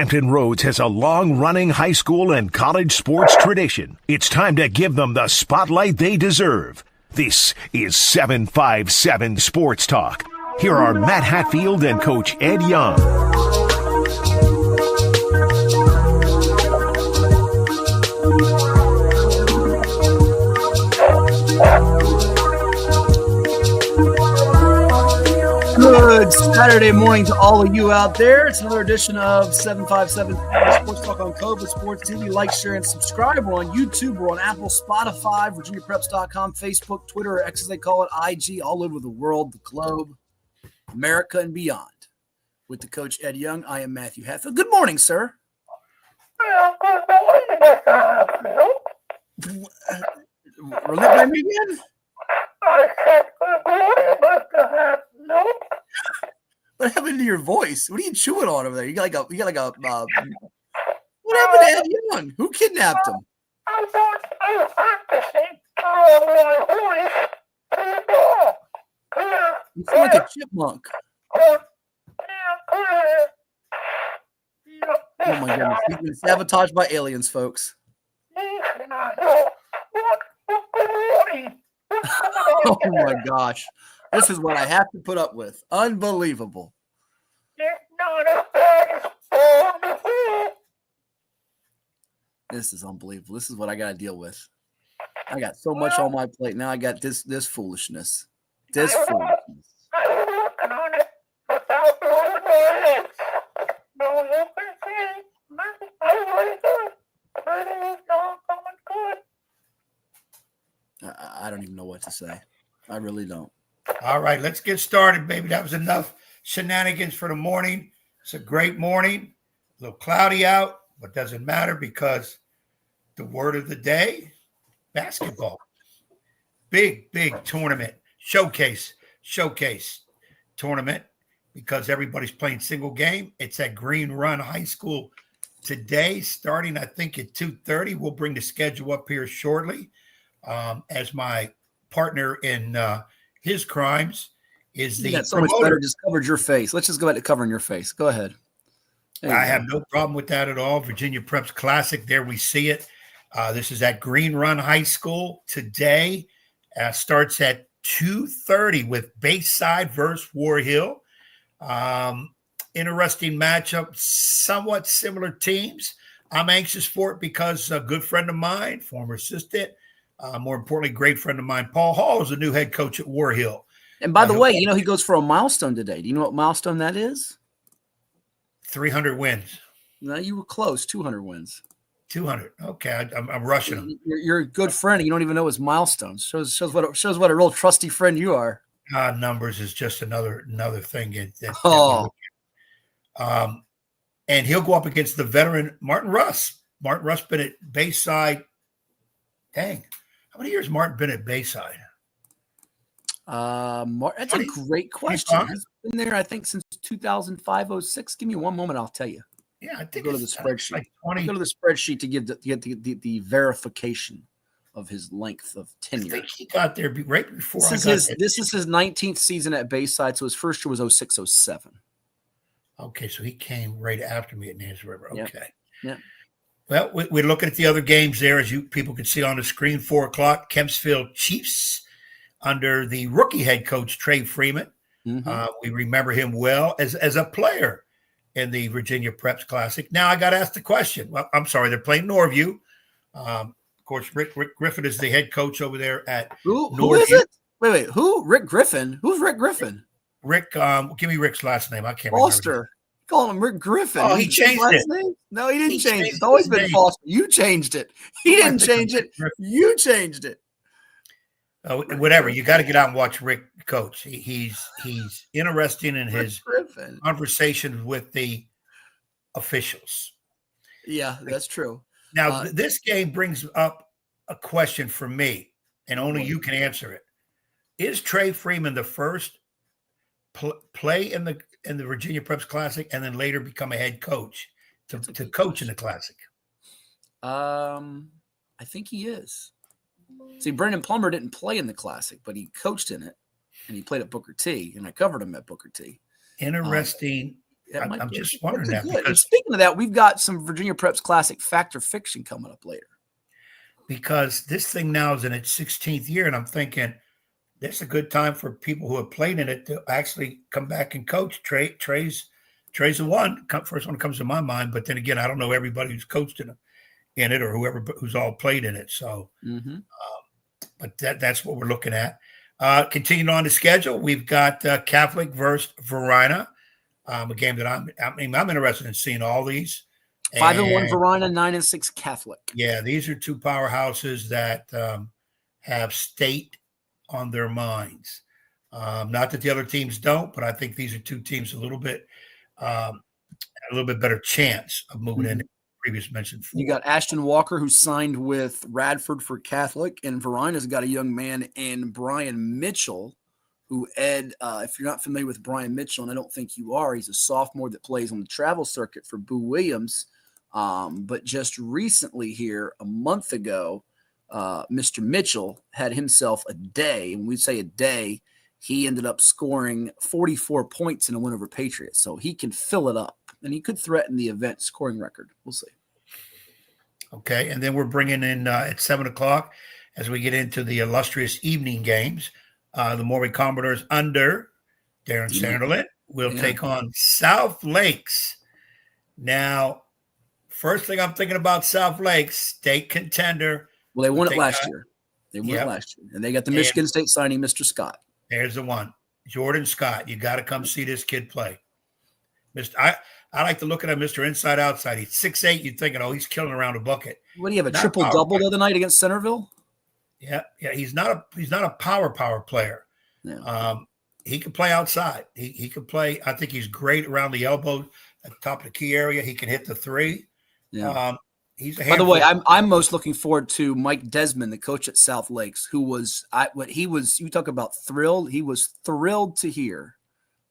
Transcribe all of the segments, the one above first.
Hampton Roads has a long-running high school and college sports tradition. It's time to give them the spotlight they deserve. This is 757 Sports Talk. Here are Matt Hatfield and Coach Ed Young. Good Saturday morning to all of you out there. It's another edition of 757 Sports Talk on CoVA Sports TV. Like, share, and subscribe. We're on YouTube. We're on Apple, Spotify, VirginiaPreps.com, Facebook, Twitter, or X as they call it, IG, all over the world, the globe, America, and beyond. With the Coach Ed Young, I am Matthew Hatfield. Good morning, sir. Good morning, Mr. Hatfield. Run that by me again? I said good morning, Mr. Hatfield. What happened to your voice? What are you chewing on over there? You got like a what happened to Ed Young? Who kidnapped him? I was practicing my voice to the ball. You sound like a chipmunk. Oh my goodness. He's been sabotaged by aliens, folks. Oh my gosh. This is what I have to put up with. Unbelievable. This is unbelievable. This is what I got to deal with. I got so much on my plate. Now I got this foolishness. This foolishness. I don't even know what to say. I really don't. All right, let's get started, baby. That was enough shenanigans for the morning. It's a great morning. A little cloudy out, but doesn't matter because the word of the day, basketball. Big tournament, showcase tournament because everybody's playing single game. It's at Green Run High School today, starting, I think, at 2:30. We'll bring the schedule up here shortly as my partner in his crimes is the so much better just covered your face. Let's just go back to covering your face. Go ahead. I have no problem with that at all. Virginia Preps Classic. There we see it. This is at Green Run High School today. Starts at 2:30 with Bayside versus War Hill. Interesting matchup. Somewhat similar teams. I'm anxious for it because a good friend of mine, former assistant, more importantly, great friend of mine, Paul Hall, is a new head coach at War Hill. And by the way, he goes for a milestone today. Do you know what milestone that is? 300 wins. No, you were close. 200 wins. 200. Okay, I'm rushing him. You're a good friend. You don't even know his milestones. Shows what a real trusty friend you are. Numbers is just another thing. And he'll go up against the veteran Martin Russ. Martin Russ been at Bayside. Dang. How many years Martin been at Bayside? That's a great question. He's been there, I think, since 2005-06. Give me one moment, I'll tell you. Yeah, I think go to the spreadsheet. Like 20. Go to the spreadsheet to get the verification of his length of tenure. I think he got there right before this is his 19th season at Bayside, so his first year was 06-07. Okay, so he came right after me at Nance River. Okay. Yeah. Well, we're looking at the other games there, as you people can see on the screen. 4 o'clock, Kempsville Chiefs under the rookie head coach, Trey Freeman. Mm-hmm. We remember him well as a player in the Virginia Preps Classic. Now, I got to ask the question. Well, I'm sorry, they're playing Norview. Of course, Rick Griffin is the head coach over there at Who is it? Wait, who? Rick Griffin? Who's Rick Griffin? Rick, give me Rick's last name. I can't Foster. remember. Call him Rick Griffin. Oh, he changed it. Name? No, he didn't change it. It's always been Foster. You changed it. He didn't change it. You changed it. Whatever. You got to get out and watch Rick coach. He's interesting in his conversations with the officials. Yeah, that's true. Now, this game brings up a question for me, and only you can answer it. Is Trey Freeman the first play in the Virginia Preps Classic and then later become a head coach to coach in the Classic? I think he is. See, Brendan Plummer didn't play in the Classic, but he coached in it, and he played at Booker T, and I covered him at Booker T. Interesting I'm just wondering that good. And because speaking of that, we've got some Virginia Preps Classic Fact or Fiction coming up later. because this thing now is in its 16th year, and I'm thinking this is a good time for people who have played in it to actually come back and coach. Trey's the one. First one comes to my mind, but then again, I don't know everybody who's coached in it or whoever who's all played in it. So, but that's what we're looking at. Continuing on the schedule, we've got Catholic versus Verina, a game that I'm interested in seeing all these. 5-1 Verina, 9-6 Catholic. Yeah, these are two powerhouses that have state on their minds. Not that the other teams don't, but I think these are two teams a little bit better chance of moving in. Previous mentioned. You got Ashton Walker, who signed with Radford for Catholic, and Verina's got a young man in Brian Mitchell, who if you're not familiar with Brian Mitchell, and I don't think you are, he's a sophomore that plays on the travel circuit for Boo Williams. But just recently here, a month ago, Mr. Mitchell had himself a day. And when we say a day, he ended up scoring 44 points in a win over Patriots. So he can fill it up, and he could threaten the event scoring record. We'll see. Okay, and then we're bringing in at 7 o'clock as we get into the illustrious evening games. The Morby Commodores under Darren Sanderlin will take on South Lakes. Now, first thing I'm thinking about South Lakes, state contender. Well, they won it last year. They won it last year. And they got the Michigan State signing, Mr. Scott. There's the one. Jordan Scott. You got to come see this kid play. I like to look at him, Mr. Inside Outside. He's 6'8". You're thinking, oh, he's killing around a bucket. What do you have, a triple-double the other night against Centerville? Yeah. He's not a power player. Yeah. He can play outside. He can play. I think he's great around the elbow at the top of the key area. He can hit the three. Yeah. He's a By the way, I'm most looking forward to Mike Desmond, the coach at South Lakes, who was you talk about thrilled. He was thrilled to hear,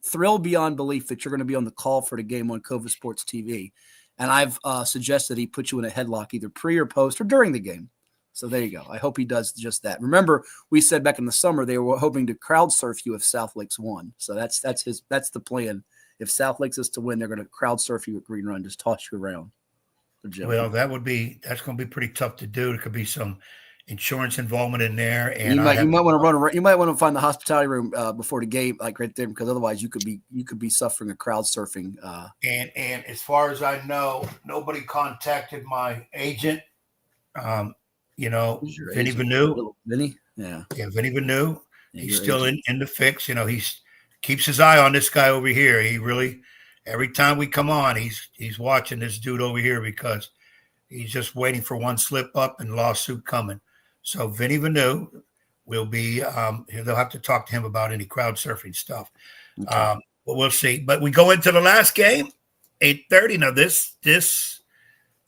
thrilled beyond belief that you're going to be on the call for the game on CoVA Sports TV. And I've suggested he put you in a headlock either pre or post or during the game. So there you go. I hope he does just that. Remember, we said back in the summer they were hoping to crowd surf you if South Lakes won. So that's the plan. If South Lakes is to win, they're going to crowd surf you at Green Run, just toss you around. Well, that's going to be pretty tough to do. There could be some insurance involvement in there, and you might want to run around. You might want to find the hospitality room before the game, like right there, because otherwise you could be suffering a crowd surfing. And as far as I know, nobody contacted my agent. Vinny Vanu. Vinny, yeah, Vinny Vanu. He's still in the fix. He keeps his eye on this guy over here. He really. Every time we come on, he's watching this dude over here because he's just waiting for one slip up and lawsuit coming. So Vinny Vanu will be they'll have to talk to him about any crowd surfing stuff. Okay. But we'll see. But we go into the last game, 8:30. Now this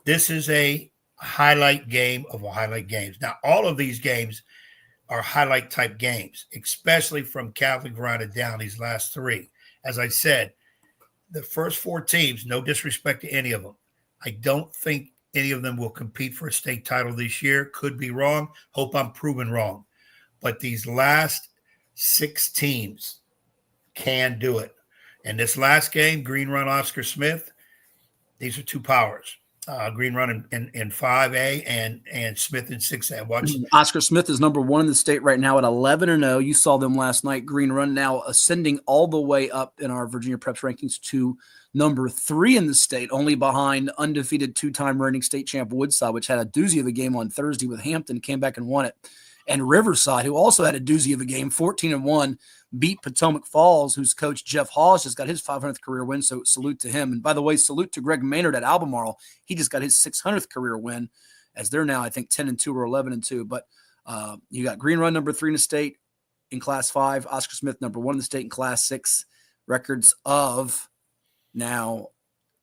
is a highlight game of highlight games. Now all of these games are highlight type games, especially from Catholic Verina down these last three. As I said, the first four teams, no disrespect to any of them, I don't think any of them will compete for a state title this year. Could be wrong. Hope I'm proven wrong. But these last six teams can do it. And this last game, Green Run, Oscar Smith, these are two powers. Green Run in 5A and Smith in 6A. Watch. Oscar Smith is number one in the state right now at 11-0. You saw them last night. Green Run now ascending all the way up in our Virginia Preps rankings to number 3 in the state, only behind undefeated two-time reigning state champ Woodside, which had a doozy of a game on Thursday with Hampton, came back and won it. And Riverside, who also had a doozy of a game, 14-1, beat Potomac Falls, whose coach Jeff Hawes just got his 500th career win, so salute to him. And by the way, salute to Greg Maynard at Albemarle. He just got his 600th career win, as they're now, I think, 10-2 or 11-2. But you got Green Run number 3 in the state in Class 5, Oscar Smith number 1 in the state in Class 6. Records of now,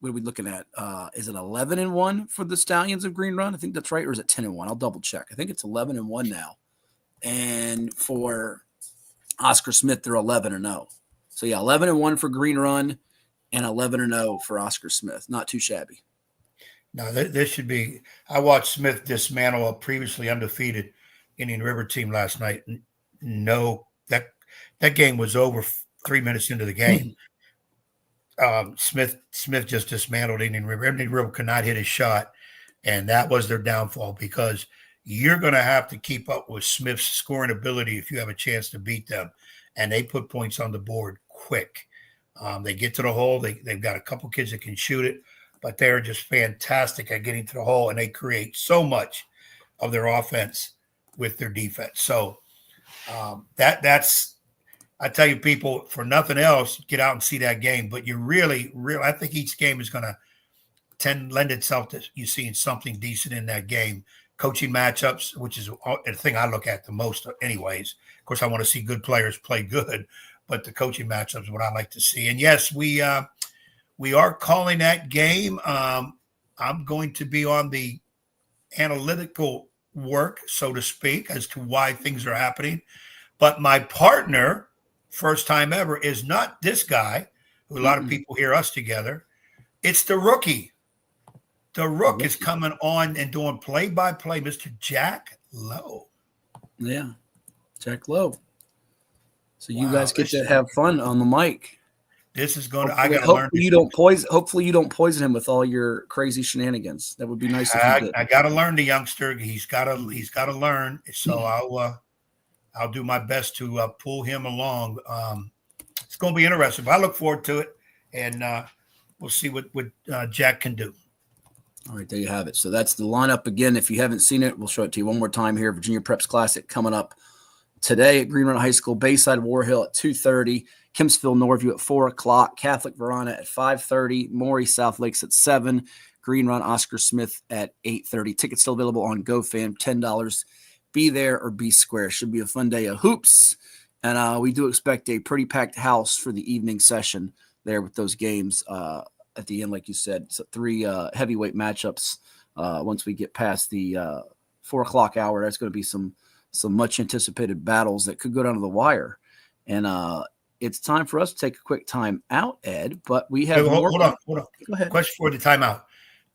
what are we looking at? Is it 11-1 for the Stallions of Green Run? I think that's right. Or is it 10-1? I'll double check. I think it's 11-1 now. And for Oscar Smith, they're 11-0. So, yeah, 11-1 for Green Run and 11-0 for Oscar Smith. Not too shabby. No, this should be – I watched Smith dismantle a previously undefeated Indian River team last night. No, that game was over 3 minutes into the game. Smith just dismantled Indian River. Indian River could not hit his shot, and that was their downfall because you're going to have to keep up with Smith's scoring ability if you have a chance to beat them. And they put points on the board quick. They get to the hole. They've got a couple kids that can shoot it, but they're just fantastic at getting to the hole, and they create so much of their offense with their defense. So that's I tell you, people, for nothing else, get out and see that game. But you really, I think each game is going to lend itself to you seeing something decent in that game. Coaching matchups, which is the thing I look at the most anyways. Of course, I want to see good players play good, but the coaching matchups is what I like to see. And, yes, we are calling that game. I'm going to be on the analytical work, so to speak, as to why things are happening. But my partner, first time ever, is not this guy, who a lot of people hear us together. It's the rookie. The Rook is coming on and doing play-by-play, Mr. Jack Lowe. Yeah, Jack Lowe. So you guys get to have fun on the mic. This is going to – I got to learn. Hopefully you don't poison him with all your crazy shenanigans. That would be nice if you did. I got to learn the youngster. He's got to learn. So I'll do my best to pull him along. It's going to be interesting. But I look forward to it, and we'll see what Jack can do. All right, there you have it. So that's the lineup again. If you haven't seen it, we'll show it to you one more time here. Virginia Preps Classic coming up today at Green Run High School, Bayside War Hill at 2:30, Kempsville Norview at 4 o'clock, Catholic Verona at 5:30, Maury South Lakes at 7, Green Run Oscar Smith at 8:30. Tickets still available on GoFam, $10. Be there or be square. Should be a fun day of hoops. And we do expect a pretty packed house for the evening session there with those games at the end, like you said. So 3 heavyweight matchups once we get past the 4 o'clock hour. That's going to be some much anticipated battles that could go down to the wire. And it's time for us to take a quick time out, Ed. But we have hold on. Go ahead. Question for the timeout,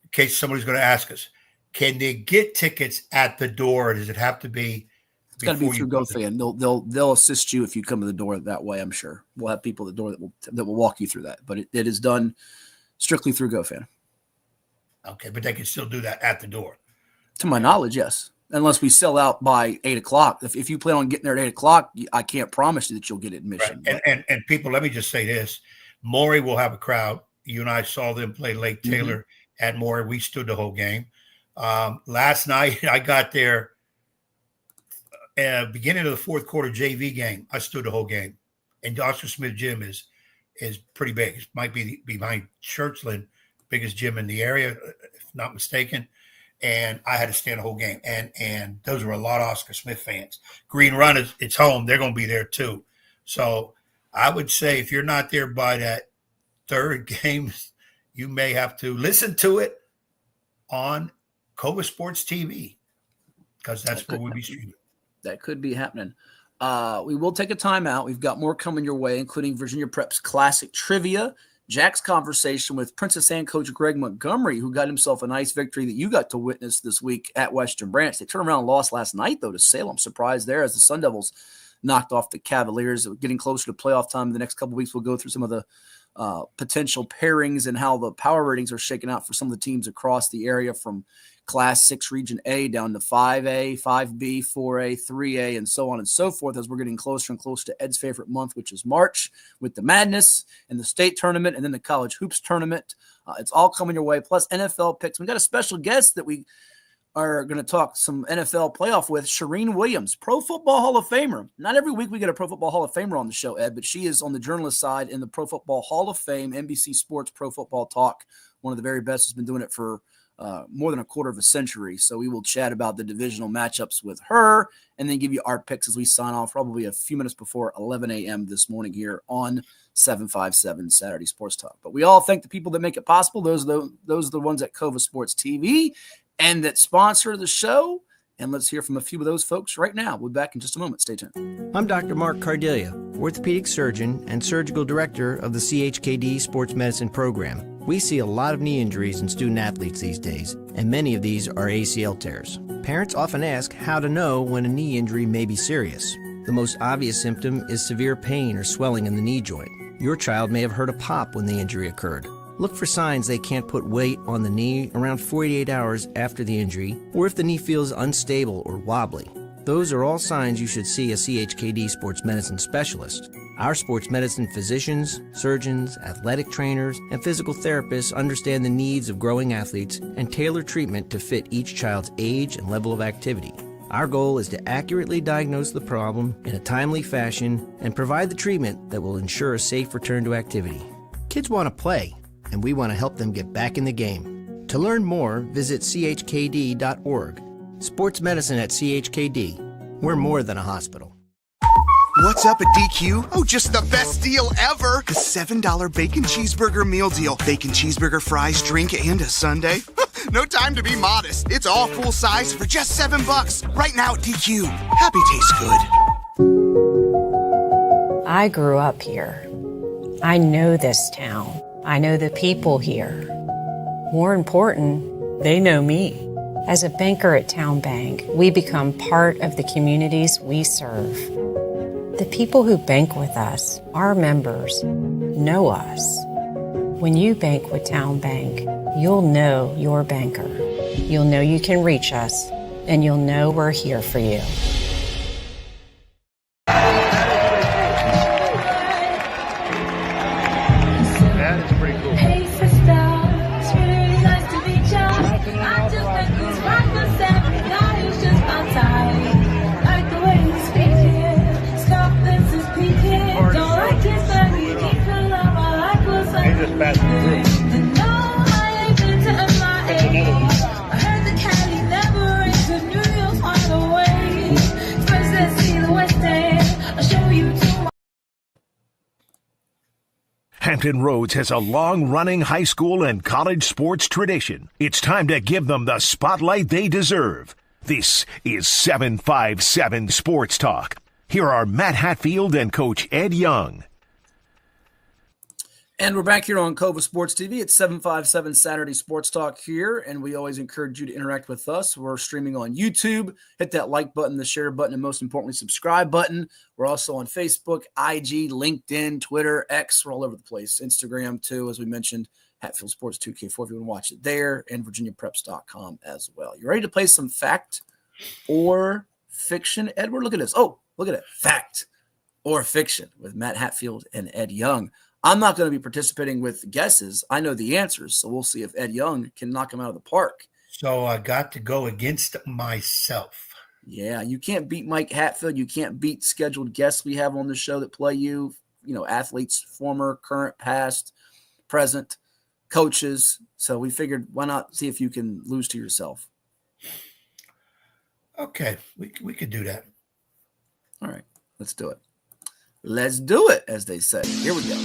in case somebody's going to ask us. Can they get tickets at the door, or does it have to be? It's got to be through GoFan. They'll assist you if you come to the door that way. I'm sure we'll have people at the door that will walk you through that. But it is done strictly through GoFan. Okay, but they can still do that at the door. To my knowledge, yes. Unless we sell out by 8 o'clock. If you plan on getting there at 8 o'clock, I can't promise you that you'll get admission. Right. And people, let me just say this. Maury will have a crowd. You and I saw them play Lake Taylor at Maury. We stood the whole game. Last night, I got there beginning of the fourth quarter JV game. I stood the whole game. And Oscar Smith Gym is pretty big. It might be behind Churchland, biggest gym in the area, if not mistaken. And I had to stand the whole game. And those were a lot of Oscar Smith fans. Green Run it's home. They're going to be there too. So I would say if you're not there by that third game, you may have to listen to it on CoVA Sports TV, because that's where we'll be streaming. That could be happening. We will take a timeout. We've got more coming your way, including Virginia Preps Classic Trivia, Jack's conversation with Princess Anne coach Greg Montgomery, who got himself a nice victory that you got to witness this week at Western Branch. They turned around and lost last night, though, to Salem. Surprise there as the Sun Devils knocked off the Cavaliers. Getting closer to playoff time. The next couple of weeks, we'll go through some of the potential pairings and how the power ratings are shaking out for some of the teams across the area, from Class 6 Region A down to 5A, 5B, 4A, 3A, and so on and so forth, as we're getting closer and closer to Ed's favorite month, which is March, with the Madness and the state tournament and then the college hoops tournament. It's all coming your way, plus NFL picks. We got a special guest that we are going to talk some NFL playoff with, Charean Williams, Pro Football Hall of Famer. Not every week we get a Pro Football Hall of Famer on the show, Ed, but she is on the journalist side in the Pro Football Hall of Fame, NBC Sports Pro Football Talk. One of the very best, has been doing it for more than a quarter of a century. So we will chat about the divisional matchups with her and then give you our picks as we sign off probably a few minutes before 11 a.m. this morning here on 757 Saturday Sports Talk. But we all thank the people that make it possible. Those are the ones at CoVA Sports TV and that sponsor the show. And let's hear from a few of those folks right now. We'll be back in just a moment. Stay tuned. I'm Dr. Mark Cardelia, orthopedic surgeon and surgical director of the CHKD Sports Medicine Program. We see a lot of knee injuries in student athletes these days, and many of these are ACL tears. Parents often ask how to know when a knee injury may be serious. The most obvious symptom is severe pain or swelling in the knee joint. Your child may have heard a pop when the injury occurred. Look for signs they can't put weight on the knee around 48 hours after the injury, or if the knee feels unstable or wobbly. Those are all signs you should see a CHKD sports medicine specialist. Our sports medicine physicians, surgeons, athletic trainers, and physical therapists understand the needs of growing athletes and tailor treatment to fit each child's age and level of activity. Our goal is to accurately diagnose the problem in a timely fashion and provide the treatment that will ensure a safe return to activity. Kids want to play, and we want to help them get back in the game. To learn more, visit chkd.org. Sports medicine at CHKD. We're more than a hospital. What's up at DQ? Oh, just the best deal ever! The $7 bacon cheeseburger meal deal. Bacon cheeseburger, fries, drink, and a sundae. No time to be modest. It's all full size for just $7. Right now at DQ. Happy tastes good. I grew up here. I know this town. I know the people here. More important, they know me. As a banker at Town Bank, we become part of the communities we serve. The people who bank with us, our members, know us. When you bank with Town Bank, you'll know your banker. You'll know you can reach us, and you'll know we're here for you. That is pretty cool. Hey sister, it's really nice to meet ya. I just met this rocker, guy who's just my type. Like the way you speak here, Scotland's is peaking. Don't like his body, keep her love. I like what's like. He just passed through. No, I ain't been to MIA. I heard the Cali never rains, the New York's on the way. First let's see the West End. I'll show you tomorrow. Hampton Roads has a long-running high school and college sports tradition. It's time to give them the spotlight they deserve. This is 757 Sports Talk. Here are Matt Hatfield and Coach Ed Young. And we're back here on CoVA Sports TV. It's 757 Saturday Sports Talk here, and we always encourage you to interact with us. We're streaming on YouTube. Hit that like button, the share button, and most importantly, subscribe button. We're also on Facebook, IG, LinkedIn, Twitter, X. We're all over the place. Instagram, too, as we mentioned, Hatfield Sports 2K4 if you want to watch it there, and VirginiaPreps.com as well. You ready to play some fact or fiction, Edward? Look at this. Oh, look at it. Fact or fiction with Matt Hatfield and Ed Young. I'm not going to be participating with guesses. I know the answers, so we'll see if Ed Young can knock him out of the park. So I got to go against myself. Yeah, you can't beat Mike Hatfield. You can't beat scheduled guests we have on the show that play you, athletes, former, current, past, present, coaches. So we figured, why not see if you can lose to yourself? Okay, we could do that. All right, let's do it. Let's do it, as they say. Here we go.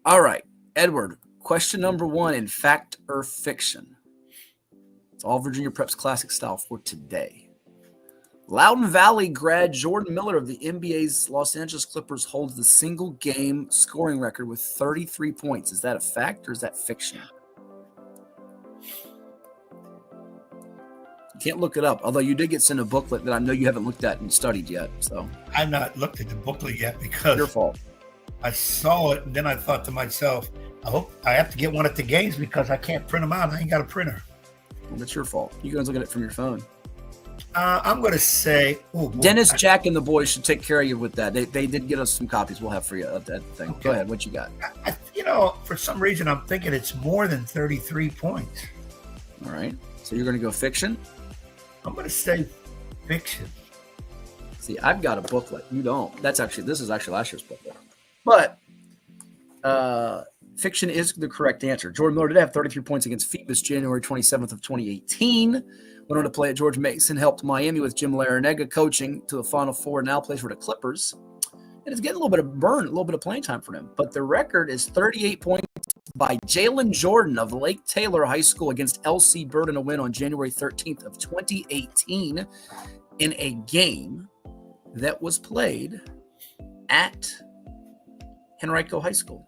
All right, Edward, question number 1 in fact or fiction. It's all Virginia Preps Classic style for today. Loudoun Valley grad Jordan Miller of the NBA's Los Angeles Clippers holds the single game scoring record with 33 points. Is that a fact or is that fiction? Can't look it up, although you did get sent a booklet that I know you haven't looked at and studied yet. So I've not looked at the booklet yet because your fault. I saw it and then I thought to myself, I hope I have to get one at the games because I can't print them out. I ain't got a printer. Well, that's your fault. You guys look at it from your phone. I'm going to say Dennis, Jack, and the boys should take care of you with that. They did get us some copies. We'll have for you of that thing. Okay. Go ahead. What you got? For some reason, I'm thinking it's more than 33 points. All right. So you're going to go fiction? I'm going to say fiction. See, I've got a booklet. You don't. This is actually last year's booklet. But fiction is the correct answer. Jordan Miller did have 33 points against Phoebus January 27th of 2018. Went on to play at George Mason, helped Miami with Jim Larrañaga coaching to the Final Four, now plays for the Clippers. And it's getting a little bit of burn, a little bit of playing time for him. But the record is 38 points by Jalen Jordan of Lake Taylor High School against LC Bird in a win on January 13th of 2018 in a game that was played at Henrico High School.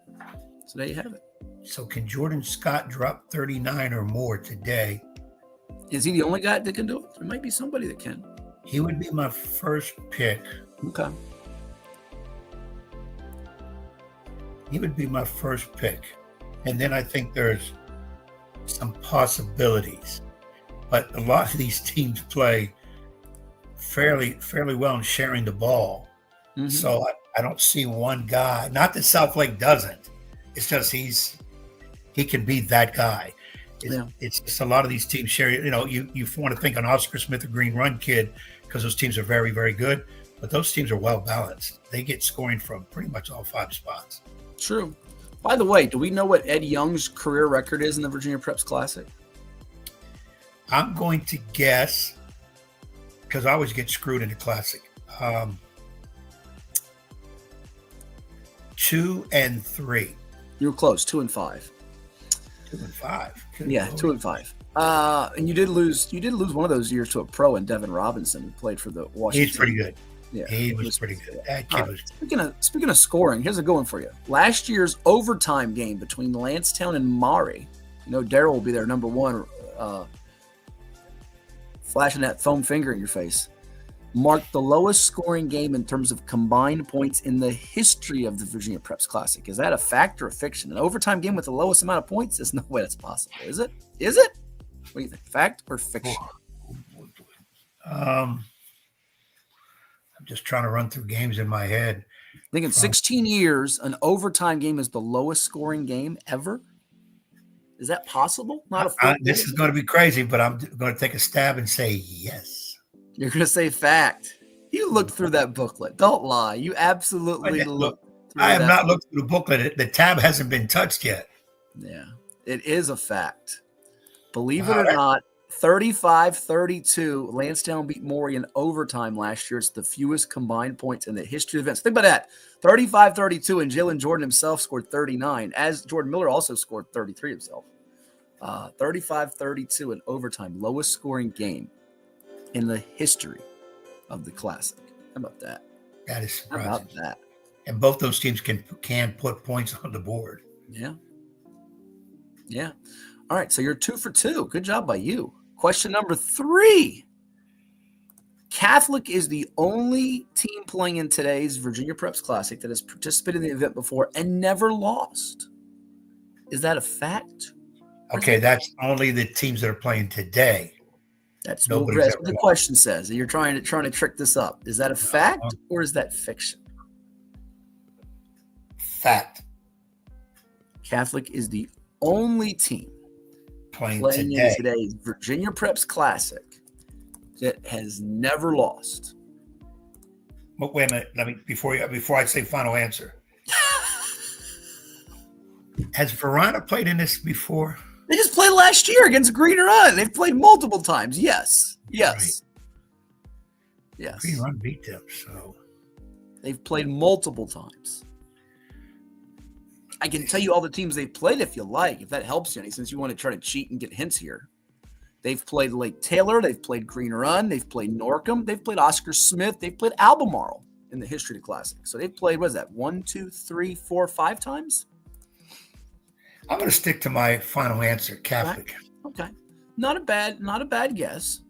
So there you have it. So can Jordan Scott drop 39 or more today? Is he the only guy that can do it? There might be somebody that can. He would be my first pick. Okay. He would be my first pick. And then I think there's some possibilities. But a lot of these teams play fairly well in sharing the ball. Mm-hmm. So I don't see one guy. Not that Southlake doesn't. It's just he can be that guy. It's just a lot of these teams share. You want to think on Oscar Smith, a Green Run kid, because those teams are very, very good. But those teams are well balanced. They get scoring from pretty much all 5 spots. True. By the way, do we know what Ed Young's career record is in the Virginia Preps Classic? I'm going to guess, because I always get screwed in the Classic. 2-3. You were close. 2-5. 2-5. Yeah, 2-5. And you did lose one of those years to a pro in Devin Robinson, who played for the Washington. He's pretty good. Yeah, he was pretty good. That kid was. Speaking of scoring, here's a good one for you. Last year's overtime game between Lansdowne and Maury. Daryl will be there, number one, flashing that foam finger in your face. Marked the lowest scoring game in terms of combined points in the history of the Virginia Preps Classic. Is that a fact or a fiction? An overtime game with the lowest amount of points? There's no way that's possible. Is it? What do you think? Fact or fiction? I'm just trying to run through games in my head. I think in 16 years, an overtime game is the lowest scoring game ever. Is that possible? This is going to be crazy, but I'm going to take a stab and say yes. You're going to say fact. You looked through that booklet. Don't lie. You absolutely looked. I have not looked through the booklet. The tab hasn't been touched yet. Yeah, it is a fact. Believe it or not, 35-32. Lansdowne beat Maury in overtime last year. It's the fewest combined points in the history of events. Think about that. 35-32, and Jalen Jordan himself scored 39, as Jordan Miller also scored 33 himself. 35-32 in overtime. Lowest scoring game in the history of the Classic. How about that? That is surprising. How about that? And both those teams can put points on the board. Yeah. Yeah. All right, so you're 2 for 2. Good job by you. Question number 3. Catholic is the only team playing in today's Virginia Preps Classic that has participated in the event before and never lost. Is that a fact? Okay, that's only the teams that are playing today. That's what the question says. You're trying to trick this up. Is that a fact or is that fiction? Fact. Catholic is the only team playing in today's Virginia Preps Classic that has never lost. But wait a minute. Let me before I say final answer. Has Verona played in this before? They just played last year against Green Run. They've played multiple times. Yes. Yes. Right. Yes. Green Run beat them, so they've played multiple times. I can tell you all the teams they've played if you like, if that helps you any, since you want to try to cheat and get hints here. They've played Lake Taylor. They've played Green Run. They've played Norcom. They've played Oscar Smith. They've played Albemarle in the history of the Classic. So they've played, what is that, 1, 2, 3, 4, 5 times? I'm going to stick to my final answer, Catholic. Okay. Not a bad guess.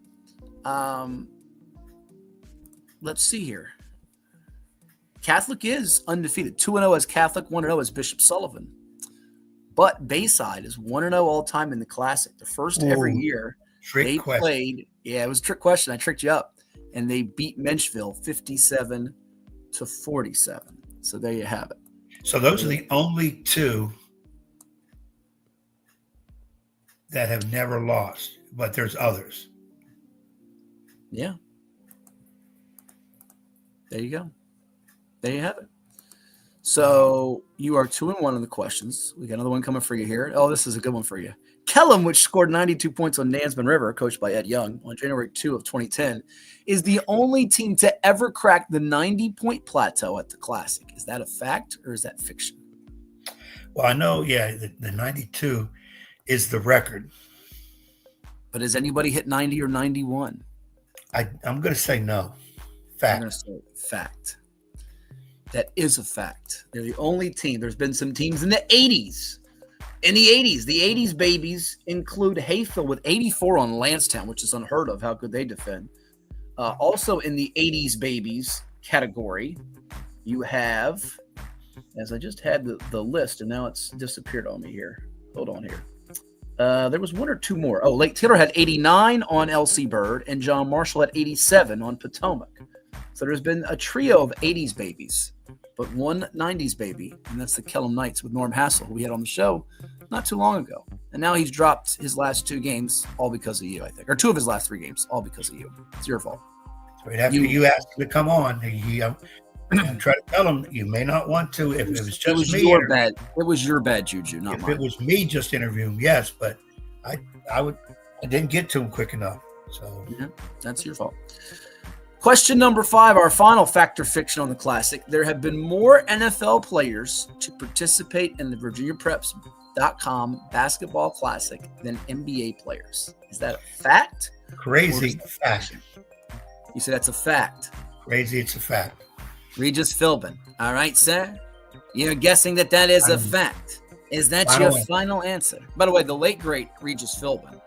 Let's see here. Catholic is undefeated. 2-0 as Catholic, 1-0 as Bishop Sullivan. But Bayside is 1-0 all time in the Classic. The first every year they played. Yeah, it was a trick question. I tricked you up. And they beat Menchville 57-47. So there you have it. So those are the only two that have never lost, but there's others. Yeah. There you go. There you have it. So you are 2-1 on the questions. We got another one coming for you here. Oh, this is a good one for you. Kellum, which scored 92 points on Nansemond River, coached by Ed Young, on January 2 of 2010, is the only team to ever crack the 90-point plateau at the Classic. Is that a fact or is that fiction? Well, I know, the 92 is the record. But has anybody hit 90 or 91? I'm going to say no. Fact. I'm going to say fact. That is a fact. They're the only team. There's been some teams in the 80s. In the 80s babies include Hatfield with 84 on Lansdowne, which is unheard of how good they defend. Also in the 80s babies category, you have as I just had the list, and now it's disappeared on me here. Hold on here. There was one or two more. Oh, Lake Taylor had 89 on LC Bird, and John Marshall had 87 on Potomac. So there's been a trio of 80s babies, but one 90s baby, and that's the Kellum Knights with Norm Hassel, who we had on the show not too long ago. And now he's dropped his last 2 games, all because of you, I think. Or 2 of his last 3 games, all because of you. It's your fault. Right after you asked him to come on, I try to tell him you may not want to. If it was just me, it was your bad, Juju, not mine. If it was me just interviewing, yes, but I didn't get to him quick enough. So yeah, that's your fault. Question number 5, our final fact or fiction on the Classic. There have been more NFL players to participate in the VirginiaPreps.com Basketball Classic than NBA players. Is that a fact? Crazy fact. You said that's a fact. Crazy, it's a fact. Regis Philbin. All right, sir. You're guessing that is a fact. Is that your final answer? By the way, the late, great Regis Philbin.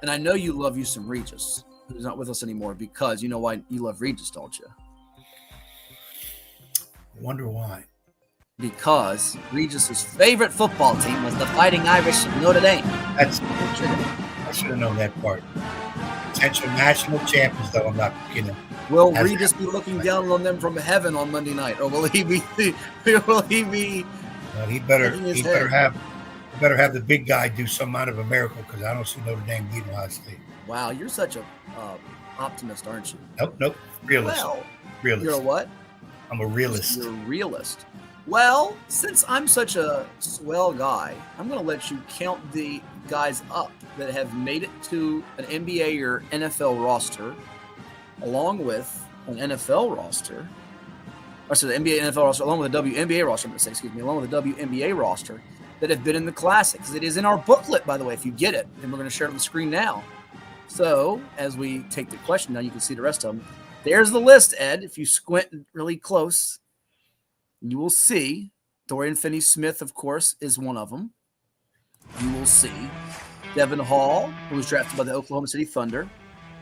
And I know you love you some Regis, who's not with us anymore, because you know why you love Regis, don't you? I wonder why. Because Regis's favorite football team was the Fighting Irish of Notre Dame. I should have known that part. Potential national champions, though. I'm not kidding. Will Regis be looking down on them from heaven on Monday night, or will he be? Will he be? Well, he better have the big guy do some kind of a miracle, because I don't see Notre Dame beating Ohio State. Wow, you're such a optimist, aren't you? Nope. Realist. Well, realist. You're a what? I'm a realist. You're a realist. Well, since I'm such a swell guy, I'm going to let you count the guys up that have made it to an NBA or NFL roster, along with an NFL roster. Or so the NBA and NFL roster, along with the WNBA roster, along with the WNBA roster that have been in the Classic. Because it is in our booklet, by the way, if you get it. And we're going to share it on the screen now. So as we take the question now, you can see the rest of them. There's the list, Ed. If you squint really close, you will see Dorian Finney-Smith, of course, is one of them. You will see Devin Hall, who was drafted by the Oklahoma City Thunder,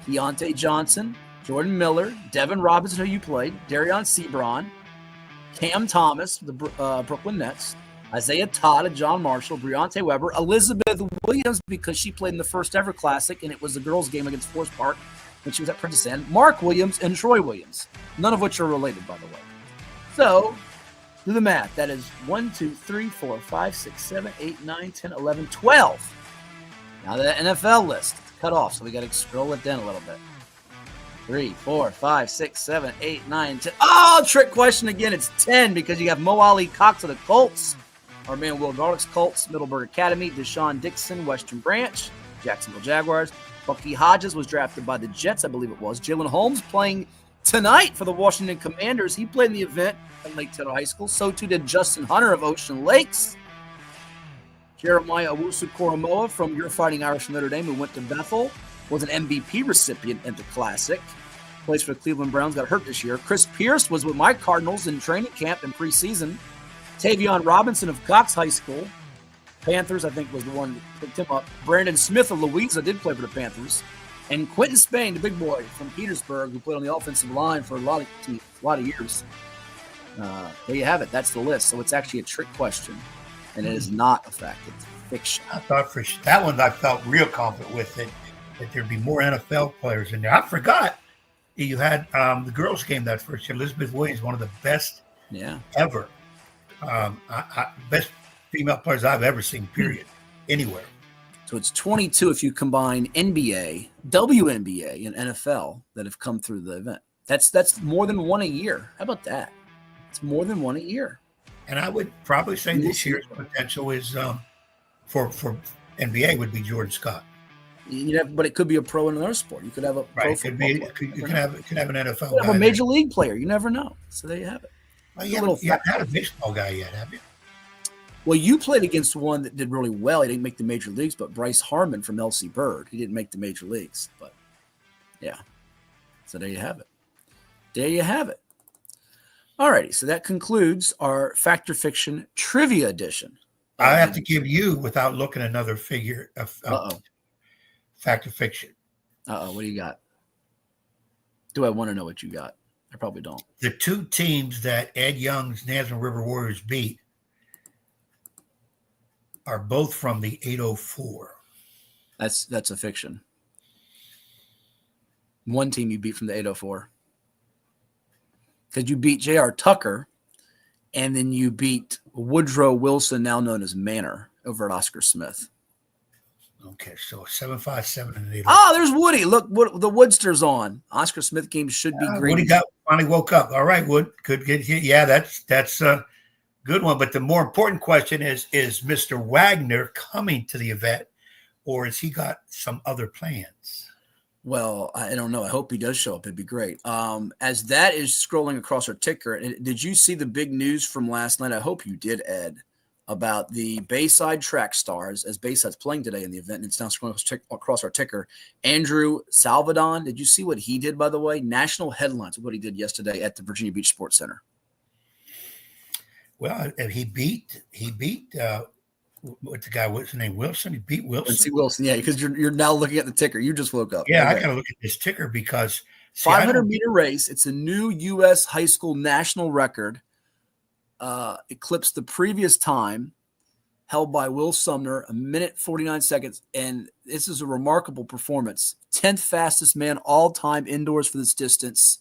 Keontae Johnson, Jordan Miller, Devin Robinson, who you played, Darion Sebron, Cam Thomas, the Brooklyn Nets, Isaiah Todd, John Marshall, Breonte Weber, Elizabeth Williams, because she played in the first ever Classic, and it was the girls' game against Forest Park when she was at Princess Anne, Mark Williams, and Troy Williams, none of which are related, by the way. So, do the math. That is 1, 2, 3, 4, 5, 6, 7, 8, 9, 10, 11, 12. Now the NFL list is cut off, so we got to scroll it down a little bit. 3, 4, 5, 6, 7, 8, 9, 10. Oh, trick question again. It's 10 because you have Mo Ali Cox of the Colts, our man Will Garlick's Colts, Middleburg Academy, Deshaun Dixon, Western Branch, Jacksonville Jaguars. Bucky Hodges was drafted by the Jets, I believe it was. Jalen Holmes playing tonight for the Washington Commanders. He played in the event at Lake Taylor High School. So too did Justin Hunter of Ocean Lakes. Jeremiah Owusu-Koromoa from Your Fighting Irish from Notre Dame, who went to Bethel, was an MVP recipient at the Classic. Plays for the Cleveland Browns, got hurt this year. Chris Pierce was with my Cardinals in training camp and preseason. Tavion Robinson of Cox High School. Panthers, I think, was the one that picked him up. Brandon Smith of Louisa did play for the Panthers. And Quentin Spain, the big boy from Petersburg, who played on the offensive line for a lot of years. There you have it. That's the list. So it's actually a trick question, and it is not a fact. It's fiction. I thought for that one, I felt real confident with it, that there'd be more NFL players in there. I forgot you had the girls' game that first year. Elizabeth Williams, one of the best ever. Best female players I've ever seen, period, anywhere. So it's 22 if you combine NBA, WNBA, and NFL that have come through the event. That's more than one a year. How about that? It's more than one a year. And I would probably say this year's potential is for NBA would be Jordan Scott. But it could be a pro in another sport. You could have a pro football player. You can have an NFL you guy. Have a major league player. You never know. So there you have it. Well, you haven't had a baseball guy yet, have you? Well, you played against one that did really well. He didn't make the major leagues, but Bryce Harmon from LC Bird. He didn't make the major leagues, but yeah. So there you have it. There you have it. All righty. So that concludes our Fact or Fiction Trivia Edition. I have to give you, without looking, another figure of Fact or Fiction. What do you got? Do I want to know what you got? I probably don't. The two teams that Ed Young's Nasman River Warriors beat are both from the 804. That's a fiction. One team you beat from the 804. Because you beat J.R. Tucker, and then you beat Woodrow Wilson, now known as Manor, over at Oscar Smith. Okay, so 757 and 804. Oh, there's Woody. Look, the Woodster's on. Oscar Smith game should be green. Woody finally woke up. All right, Wood. Good. Yeah, that's a good one. But the more important question is Mr. Wagner coming to the event, or has he got some other plans? Well, I don't know. I hope he does show up. It'd be great. As that is scrolling across our ticker, did you see the big news from last night? I hope you did, Ed, about the Bayside track stars, as Bayside's playing today in the event, and it's now scrolling across our ticker. Andrew Salvadon, did you see what he did, by the way? National headlines of what he did yesterday at the Virginia Beach Sports Center. Well, he beat what's the guy? What's his name? Wilson. He beat Wilson. Quincy Wilson, yeah, because you're now looking at the ticker. You just woke up. Yeah, okay. I gotta look at this ticker because 500-meter race. It's a new U.S. high school national record. Eclipsed the previous time held by Will Sumner, 1 minute 49 seconds, and this is a remarkable performance. 10th fastest man all time indoors for this distance.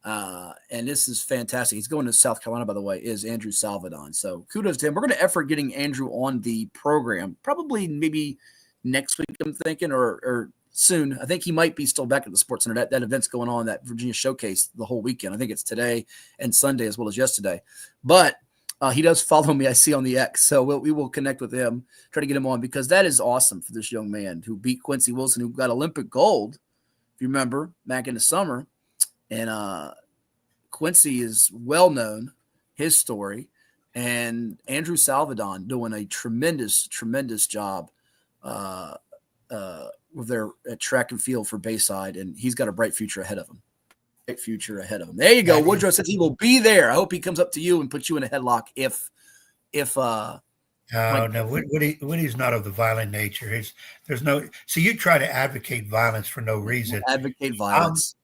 And this is fantastic. He's going to South Carolina, by the way, is Andrew Salvadon. So kudos to him. We're going to effort getting Andrew on the program, probably maybe next week, I'm thinking, or soon. I think he might be still back at the Sports Center. That event's going on, that Virginia Showcase, the whole weekend. I think it's today and Sunday as well as yesterday. But he does follow me, I see, on the X. So we will connect with him, try to get him on, because that is awesome for this young man who beat Quincy Wilson, who got Olympic gold, if you remember, back in the summer. And Quincy is well known, his story, and Andrew Salvadon doing a tremendous job with their track and field for Bayside, and he's got a bright future ahead of him. There you go. Woodrow says he will be there. I hope he comes up to you and puts you in a headlock if no, Woody's not of the violent nature. You try to advocate violence for no reason. Advocate violence.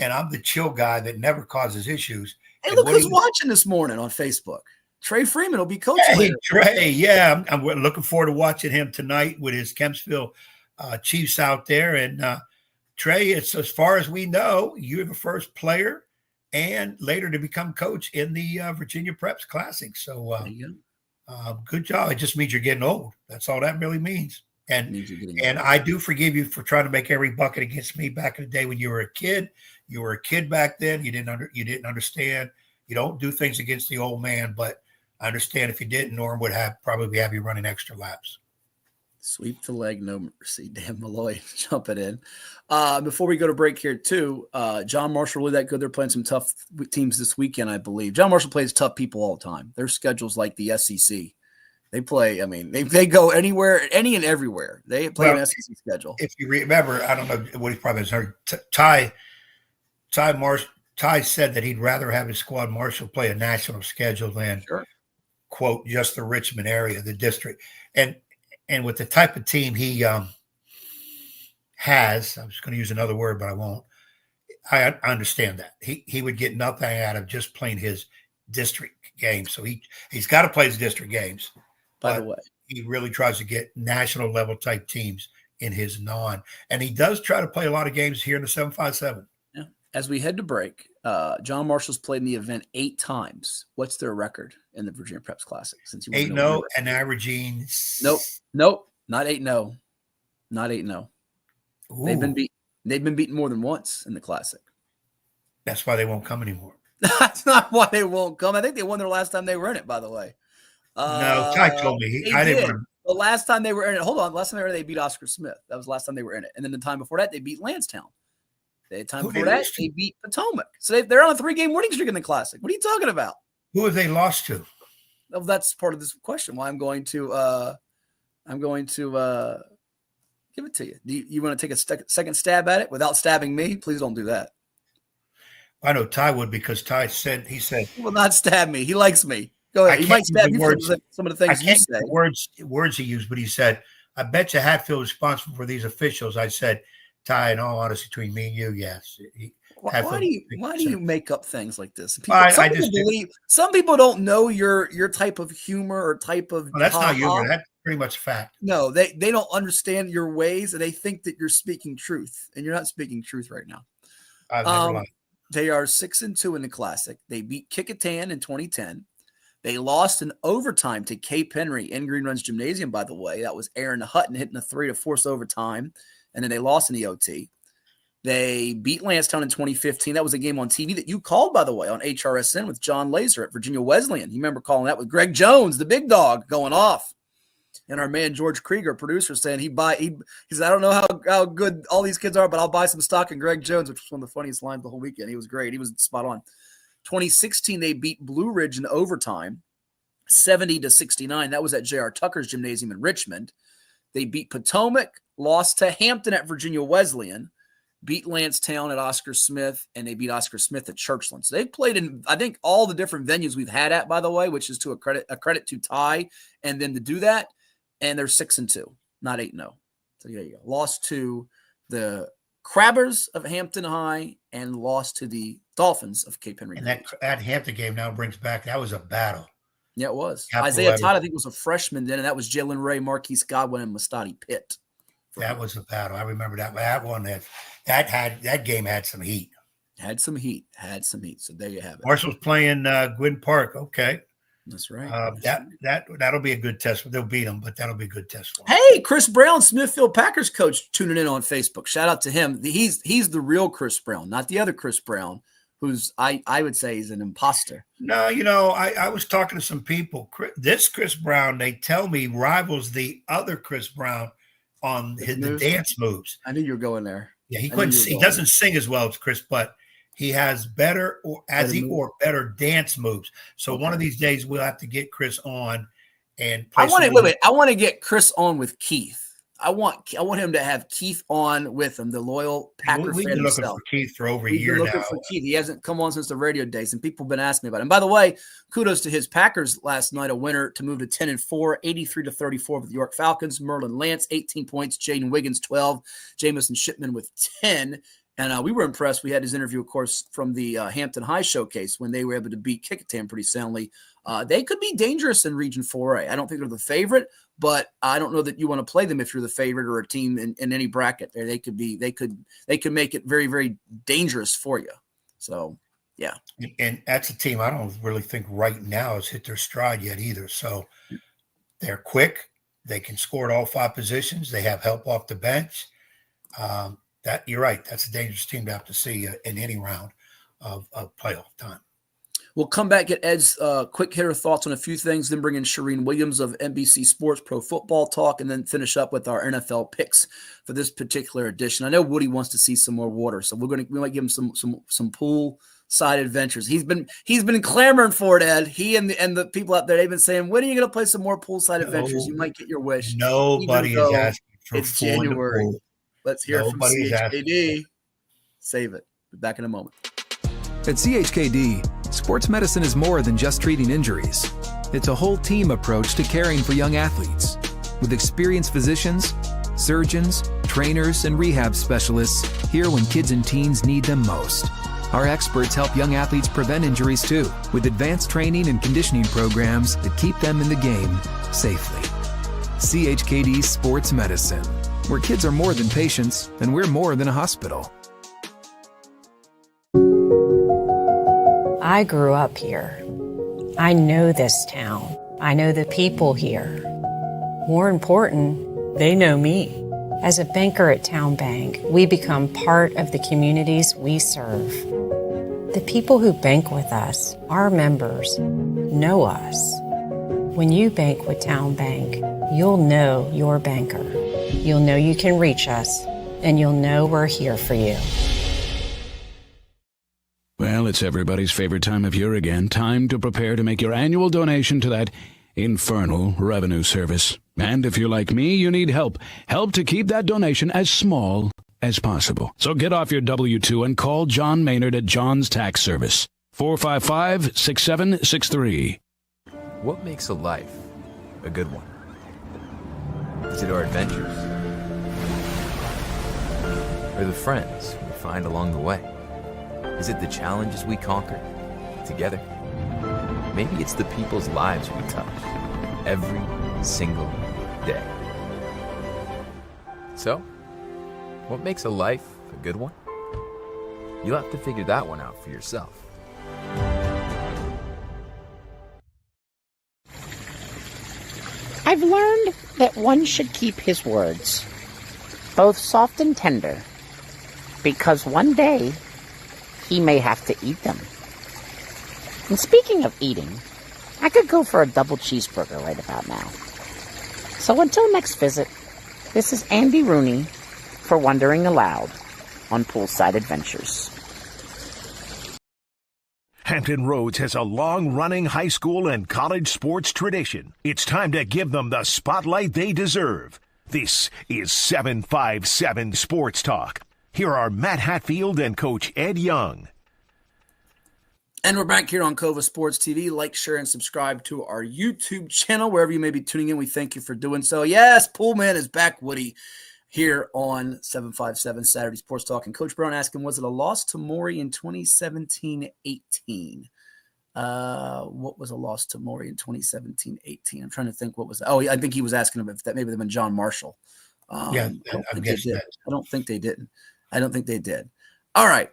I'm the chill guy that never causes issues. Hey, look who's watching this morning on Facebook. Trey Freeman will be coaching. Hey, Trey, yeah. I'm looking forward to watching him tonight with his Kempsville Chiefs out there. And Trey, it's as far as we know, you're the first player and later to become coach in the Virginia Preps Classic. So good job. It just means you're getting old. That's all that really means. And I do forgive you for trying to make every bucket against me back in the day when you were a kid. You were a kid back then. You didn't understand. You don't do things against the old man, but I understand if you didn't, Norm would probably have you running extra laps. Sweep the leg, no mercy. Dan Malloy jumping in. Before we go to break here, too, John Marshall, really that good. They're playing some tough teams this weekend, I believe. John Marshall plays tough people all the time. Their schedule's like the SEC. They play, they go anywhere, any and everywhere. They play an SEC schedule. If you remember, I don't know what he probably has heard. Ty said that he'd rather have his squad Marshall play a national schedule than, quote, just the Richmond area, the district. And with the type of team he has, I was going to use another word, but I won't. I understand that. He would get nothing out of just playing his district games. So he's got to play his district games. By the way, he really tries to get national level type teams in his and he does try to play a lot of games here in the 757. Yeah. As we head to break, John Marshall's played in the event 8 times. What's their record in the Virginia Preps Classic? Since you 8-0 and averaging. Nope, not 8-0, not 8-0. They've been beaten more than once in the Classic. That's why they won't come anymore. That's not why they won't come. I think they won their last time they were in it, by the way. No, Ty told me. I didn't remember. The last time they were in it, last time they were in it, they beat Oscar Smith. That was the last time they were in it. And then the time before that, they beat Lansdowne. The time before that, they beat Potomac. So they're on a 3-game winning streak in the Classic. What are you talking about? Who have they lost to? Well, that's part of this question. Why I'm going to give it to you. Do you want to take a second stab at it without stabbing me? Please don't do that. I know Ty would, because Ty said he will not stab me. He likes me. Go ahead. He might stab you for some of the things you say. Words he used, but he said, "I bet you Hatfield is responsible for these officials." I said, "Ty, in all honesty, between me and you, yes." Why do you make up things like this? Some people don't know your type of humor or type of. Well, that's not humor. pretty much fact. No, they don't understand your ways, and they think that you're speaking truth, and you're not speaking truth right now. I've never lied. They are 6-2 in the Classic. They beat Kickitan in 2010. They lost in overtime to Cape Henry in Green Runs Gymnasium, by the way. That was Aaron Hutton hitting a 3 to force overtime, and then they lost in the OT. They beat Lancetown in 2015. That was a game on TV that you called, by the way, on HRSN with John Laser at Virginia Wesleyan. You remember calling that with Greg Jones, the big dog, going off. And our man George Krieger, producer, saying he said, I don't know how good all these kids are, but I'll buy some stock in Greg Jones, which was one of the funniest lines the whole weekend. He was great. He was spot on. 2016, they beat Blue Ridge in overtime, 70-69. That was at J.R. Tucker's Gymnasium in Richmond. They beat Potomac, lost to Hampton at Virginia Wesleyan, beat Lancetown at Oscar Smith, and they beat Oscar Smith at Churchland. So they've played in, I think, all the different venues we've had at, by the way, which is to a credit to Ty and then to do that. And they're 6-2, not 8-0. So there you go. Lost to the Crabbers of Hampton High and lost to the Dolphins of Cape Henry. And that Hampton game now brings back, that was a battle. Yeah, it was. Isaiah Todd, I think, was a freshman then, and that was Jalen Ray, Marquise Godwin, and Mustadi Pitt. That was a battle. I remember that. That game had some heat. Had some heat. So there you have it. Marshall's playing Gwynn Park. Okay. That's right. That'll be a good test. They'll beat them, but that'll be a good test for them. Hey, Chris Brown, Smithfield Packers coach, tuning in on Facebook. Shout out to him. He's the real Chris Brown, not the other Chris Brown, who's I would say he's an imposter. No, I was talking to some people. This Chris Brown, they tell me, rivals the other Chris Brown on the dance moves. I knew you were going there. Yeah, he doesn't sing as well as Chris, but he has better dance moves. So one of these days we'll have to get Chris on and play. I want to get Chris on with Keith. I want him to have Keith on with him, the loyal Packer We've fan been looking himself. for Keith for over a year now. Looking for Keith. He hasn't come on since the radio days, and people have been asking me about him. By the way, kudos to his Packers last night, a winner to move to 10-4, 83-34 with the York Falcons. Merlin Lance, 18 points. Jaden Wiggins, 12. Jamison Shipman with 10. And we were impressed. We had his interview, of course, from the Hampton High Showcase when they were able to beat Kickitan pretty soundly. They could be dangerous in Region 4A. I don't think they're the favorite, but I don't know that you want to play them if you're the favorite or a team in any bracket. They could make it very, very dangerous for you. So, yeah. And that's a team I don't really think right now has hit their stride yet either. So they're quick. They can score at all 5 positions. They have help off the bench. That you're right. That's a dangerous team to have to see in any round of playoff time. We'll come back, get Ed's quick hitter thoughts on a few things, then bring in Charean Williams of NBC Sports Pro Football Talk, and then finish up with our NFL picks for this particular edition. I know Woody wants to see some more water, so we might give him some pool side adventures. He's been clamoring for it, Ed. He and the people out there, they've been saying, when are you going to play some more poolside adventures? You might get your wish. Nobody is asking for it's January. Let's hear from CHKD. Save it. Be back in a moment. At CHKD, sports medicine is more than just treating injuries. It's a whole team approach to caring for young athletes. With experienced physicians, surgeons, trainers, and rehab specialists here when kids and teens need them most. Our experts help young athletes prevent injuries too, with advanced training and conditioning programs that keep them in the game safely. CHKD Sports Medicine, where kids are more than patients and we're more than a hospital. I grew up here. I know this town. I know the people here. More important, they know me. As a banker at Town Bank, we become part of the communities we serve. The people who bank with us, our members, know us. When you bank with Town Bank, you'll know your banker. You'll know you can reach us, and you'll know we're here for you. Well, it's everybody's favorite time of year again. Time to prepare to make your annual donation to that infernal revenue service. And if you're like me, you need help. Help to keep that donation as small as possible. So get off your W-2 and call John Maynard at John's Tax Service. 455-6763. What makes a life a good one? Is it our adventures? Or the friends we find along the way? Is it the challenges we conquer together? Maybe it's the people's lives we touch every single day. So, what makes a life a good one? You'll have to figure that one out for yourself. I've learned that one should keep his words, both soft and tender, because one day he may have to eat them. And speaking of eating, I could go for a double cheeseburger right about now. So until next visit, this is Andy Rooney for Wondering Aloud on Poolside Adventures. Hampton Roads has a long-running high school and college sports tradition. It's time to give them the spotlight they deserve. This is 757 Sports Talk. Here are Matt Hatfield and Coach Ed Young. And we're back here on CoVA Sports TV. Like, share, and subscribe to our YouTube channel. Wherever you may be tuning in, we thank you for doing so. Yes, Poolman is back, Woody, here on 757 Saturday Sports Talk. And Coach Brown asking, was it a loss to Maury in 2017-18? What was a loss to Maury in 2017-18? I'm trying to think what was that. Oh, I think he was asking if that maybe they've been John Marshall. I guess that. I don't think they didn't. I don't think they did. All right,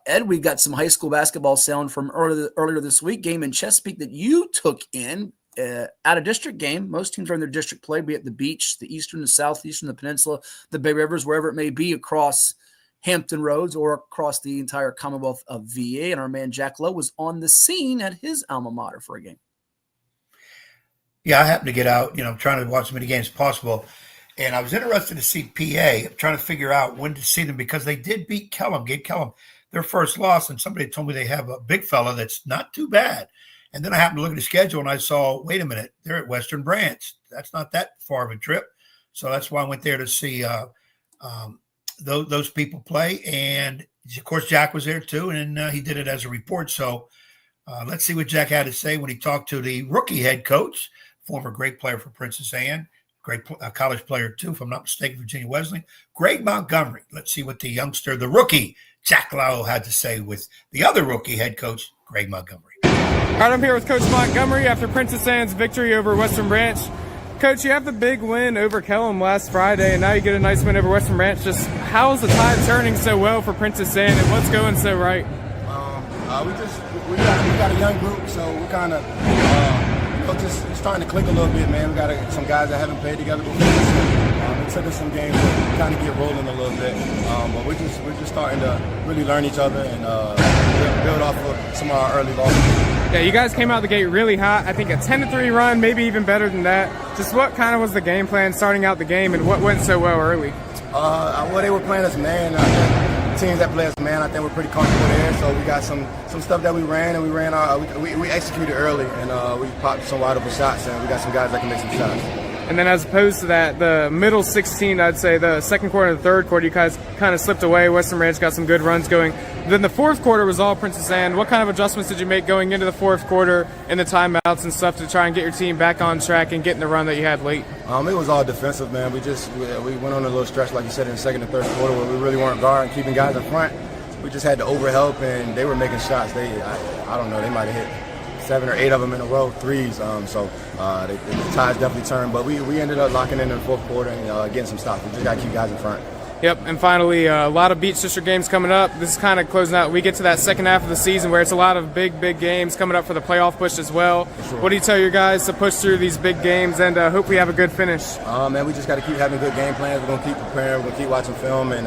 Ed, we got some high school basketball sound from earlier this week. Game in Chesapeake that you took in. Out of district game. Most teams are in their district play, be it the beach, the eastern, the southeastern, the peninsula, the Bay Rivers, wherever it may be across Hampton Roads or across the entire Commonwealth of VA. And our man Jack Lowe was on the scene at his alma mater for a game. Yeah, I happened to get out, trying to watch as many games as possible. And I was interested to see PA. I'm trying to figure out when to see them because they did beat Kellum, gave Kellum their first loss. And somebody told me they have a big fella that's not too bad. And then I happened to look at the schedule and I saw, wait a minute, they're at Western Branch. That's not that far of a trip. So that's why I went there to see those people play. And, of course, Jack was there too, and he did it as a report. So let's see what Jack had to say when he talked to the rookie head coach, former great player for Princess Anne, great college player too, if I'm not mistaken, Virginia Wesleyan, Greg Montgomery. Let's see what the youngster, the rookie, Jack Lowe, had to say with the other rookie head coach, Greg Montgomery. All right, I'm here with Coach Montgomery after Princess Anne's victory over Western Branch. Coach, you have the big win over Kellum last Friday, and now you get a nice win over Western Branch. Just how is the tide turning so well for Princess Anne, and what's going so right? We got a young group, so we're kind of just starting to click a little bit, man. We got some guys that haven't played together before. It took us some games to kind of get rolling a little bit, but we're just starting to really learn each other and build off of some of our early losses. Yeah, you guys came out the gate really hot. I think a 10-3 run, maybe even better than that. Just what kind of was the game plan starting out the game, and what went so well early? Well, they were playing us man. Teams that play us man, I think we're pretty comfortable there. So we got some stuff that we ran, and we executed early, and we popped some wide open shots, and we got some guys that can make some shots. And then as opposed to that, the middle 16, I'd say the second quarter and the third quarter, you guys kind of slipped away. Western Branch got some good runs going. Then the fourth quarter was all Princess Anne. What kind of adjustments did you make going into the fourth quarter and the timeouts and stuff to try and get your team back on track and getting the run that you had late? It was all defensive, man. We went on a little stretch, like you said, in the second and third quarter where we really weren't guarding, keeping guys in front. We just had to overhelp, and they were making shots. I don't know, they might have hit 7 or 8 of them in a row, threes. So the tides definitely turned. But we ended up locking in the fourth quarter and getting some stops. We just got to keep guys in front. Yep, and finally, a lot of Beach District games coming up. This is kind of closing out. We get to that second half of the season where it's a lot of big games coming up for the playoff push as well. Sure. What do you tell your guys to push through these big games and hope we have a good finish? Man, we just got to keep having good game plans. We're going to keep preparing. We're going to keep watching film and,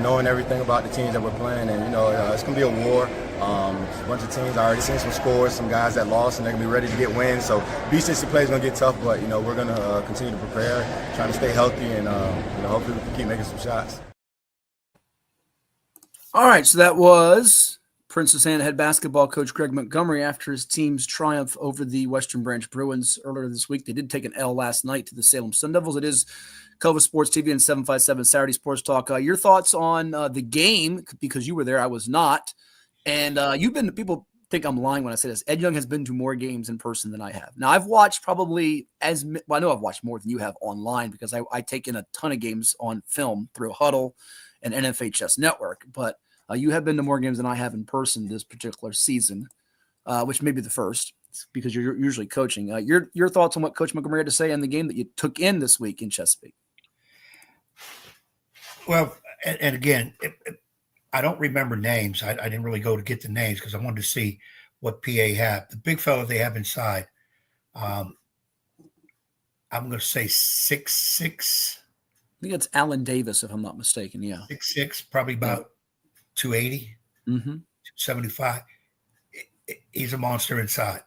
knowing everything about the teams that we're playing. And, it's going to be a war. A bunch of teams, I already seen some scores, some guys that lost, and they're going to be ready to get wins. So Beach District play is going to get tough, but, we're going to continue to prepare, trying to stay healthy, and, hopefully we can keep making some shots. All right, so that was Princess Anne head basketball coach Greg Montgomery after his team's triumph over the Western Branch Bruins earlier this week. They did take an L last night to the Salem Sun Devils. It is CoVA Sports TV and 757 Saturday Sports Talk. Your thoughts on the game, because you were there, I was not. And people think I'm lying when I say this. Ed Young has been to more games in person than I have. Now, I've watched I know I've watched more than you have online because I take in a ton of games on film through Huddle and NFHS Network. But you have been to more games than I have in person this particular season, which may be the first. because you're usually coaching. Your thoughts on what Coach Montgomery had to say in the game that you took in this week in Chesapeake? Well, and again, I don't remember names. I didn't really go to get the names because I wanted to see what PA have. The big fella they have inside, I'm going to say 6'6". I think it's Alan Davis, if I'm not mistaken. Yeah. 6'6", probably about 280, 275. He's a monster inside.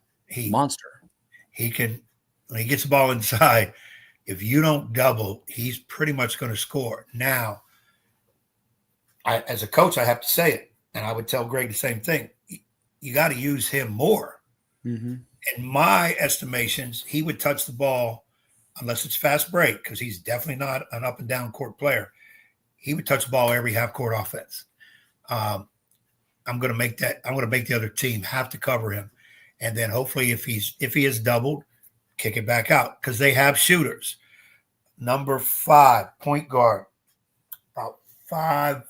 Monster. He can, when he gets the ball inside, if you don't double, he's pretty much going to score. Now, as a coach, I have to say it, and I would tell Greg the same thing. You got to use him more. In my estimations, he would touch the ball, unless it's fast break, because he's definitely not an up and down court player. He would touch the ball every half court offense. I'm going to make the other team have to cover him, and then hopefully if he is doubled, kick it back out because they have shooters. Number 5 point guard, about 5'10",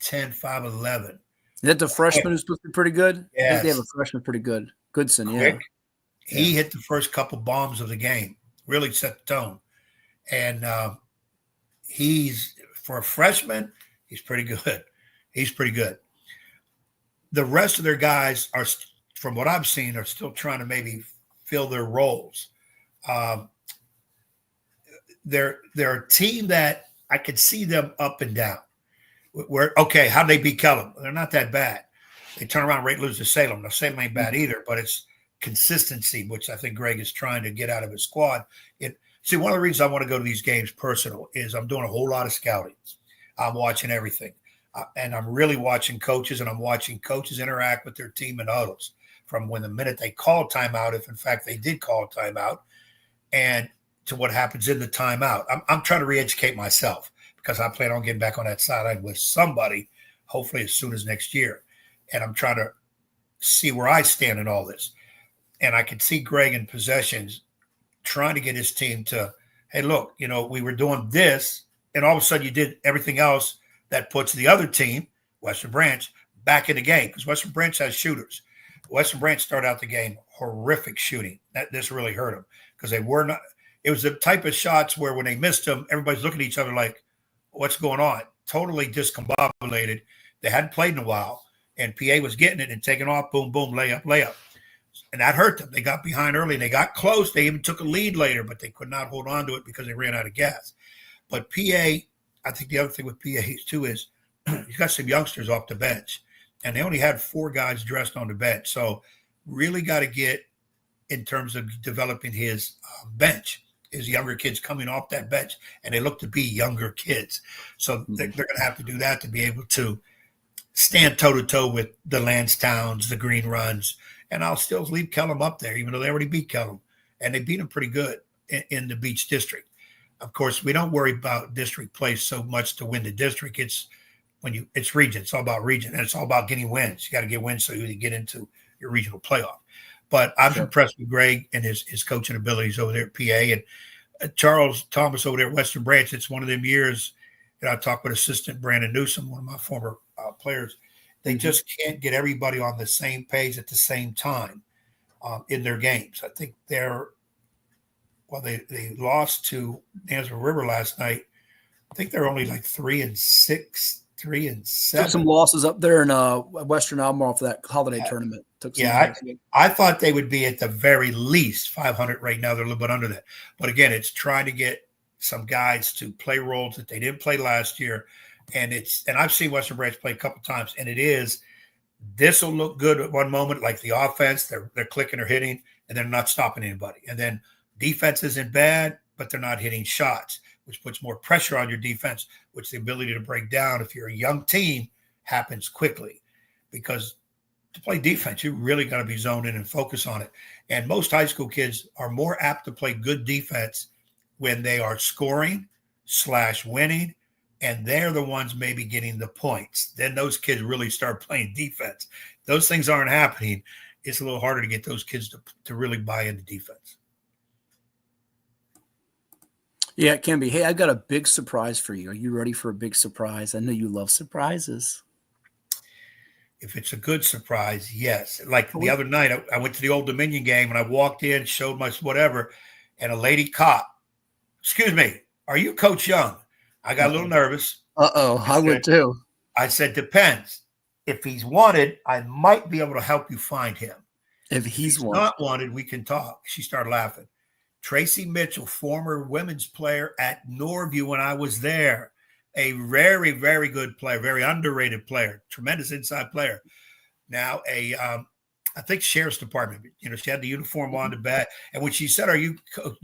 5'11". Is that the freshman who's supposed to be pretty good? Yes. I think they have a freshman pretty good. Goodson, yeah. He hit the first couple bombs of the game, really set the tone. And he's, for a freshman, he's pretty good. He's pretty good. The rest of their guys are, from what I've seen, are still trying to maybe fill their roles. They're a team that I could see them up and down. Okay, how'd they beat Kellum? They're not that bad. They turn around and lose to Salem. Now, Salem ain't bad either, but it's consistency, which I think Greg is trying to get out of his squad. See, one of the reasons I want to go to these games personal is I'm doing a whole lot of scouting. I'm watching everything. And I'm really watching coaches, and I'm watching coaches interact with their team in huddles from when the minute they call timeout, if in fact they did call timeout, and to what happens in the timeout. I'm trying to re-educate myself because I plan on getting back on that sideline with somebody, hopefully as soon as next year. And I'm trying to see where I stand in all this. And I could see Greg in possessions trying to get his team to, hey, look, we were doing this, and all of a sudden you did everything else that puts the other team, Western Branch, back in the game because Western Branch has shooters. Western Branch started out the game horrific shooting. This really hurt them because they were not. It was the type of shots where when they missed them, everybody's looking at each other like, what's going on? Totally discombobulated. They hadn't played in a while, and PA was getting it and taking off, boom, boom, layup. And that hurt them. They got behind early, and they got close. They even took a lead later, but they could not hold on to it because they ran out of gas. But PA, I think the other thing with PA too is he's got some youngsters off the bench, and they only had 4 guys dressed on the bench. So really got to get in terms of developing his bench, his younger kids coming off that bench, and they look to be younger kids. So they're going to have to do that to be able to stand toe-to-toe with the Lansdowns, the Green Runs, and I'll still leave Kellum up there, even though they already beat Kellum, and they beat them pretty good in the Beach District. Of course, we don't worry about district play so much to win the district. It's region. It's all about region, and it's all about getting wins. You got to get wins so you can get into your regional playoff. But I'm impressed with Greg and his coaching abilities over there at PA. And Charles Thomas over there at Western Branch, it's one of them years that I talked with assistant Brandon Newsom, one of my former players. They just can't get everybody on the same page at the same time in their games. I think they lost to Nansemond River last night. I think they're only like 3-6, 3-7. Took some losses up there in Western Albemarle for that holiday tournament. I thought they would be at the very least 500 right now. They're a little bit under that. But again, it's trying to get some guys to play roles that they didn't play last year. And I've seen Western Branch play a couple times, and this will look good at one moment, like the offense, they're clicking or hitting, and they're not stopping anybody. And then defense isn't bad, but they're not hitting shots, which puts more pressure on your defense, which the ability to break down if you're a young team happens quickly. Because to play defense, you really got to be zoned in and focus on it. And most high school kids are more apt to play good defense when they are scoring/winning, and they're the ones maybe getting the points. Then those kids really start playing defense. Those things aren't happening. It's a little harder to get those kids to really buy into defense. Yeah, it can be. Hey, I've got a big surprise for you. Are you ready for a big surprise? I know you love surprises. If it's a good surprise, yes. Like the other night, I went to the Old Dominion game and I walked in, showed my whatever, and a lady cop, excuse me, are you Coach Young? I got a little nervous. I would too. I said, depends. If he's wanted, I might be able to help you find him. If he's not wanted, we can talk. She started laughing. Tracy Mitchell, former women's player at Norview when I was there. A very, very good player, very underrated player, tremendous inside player. Now, I think Sheriff's Department, she had the uniform on the back. And when she said, Coach,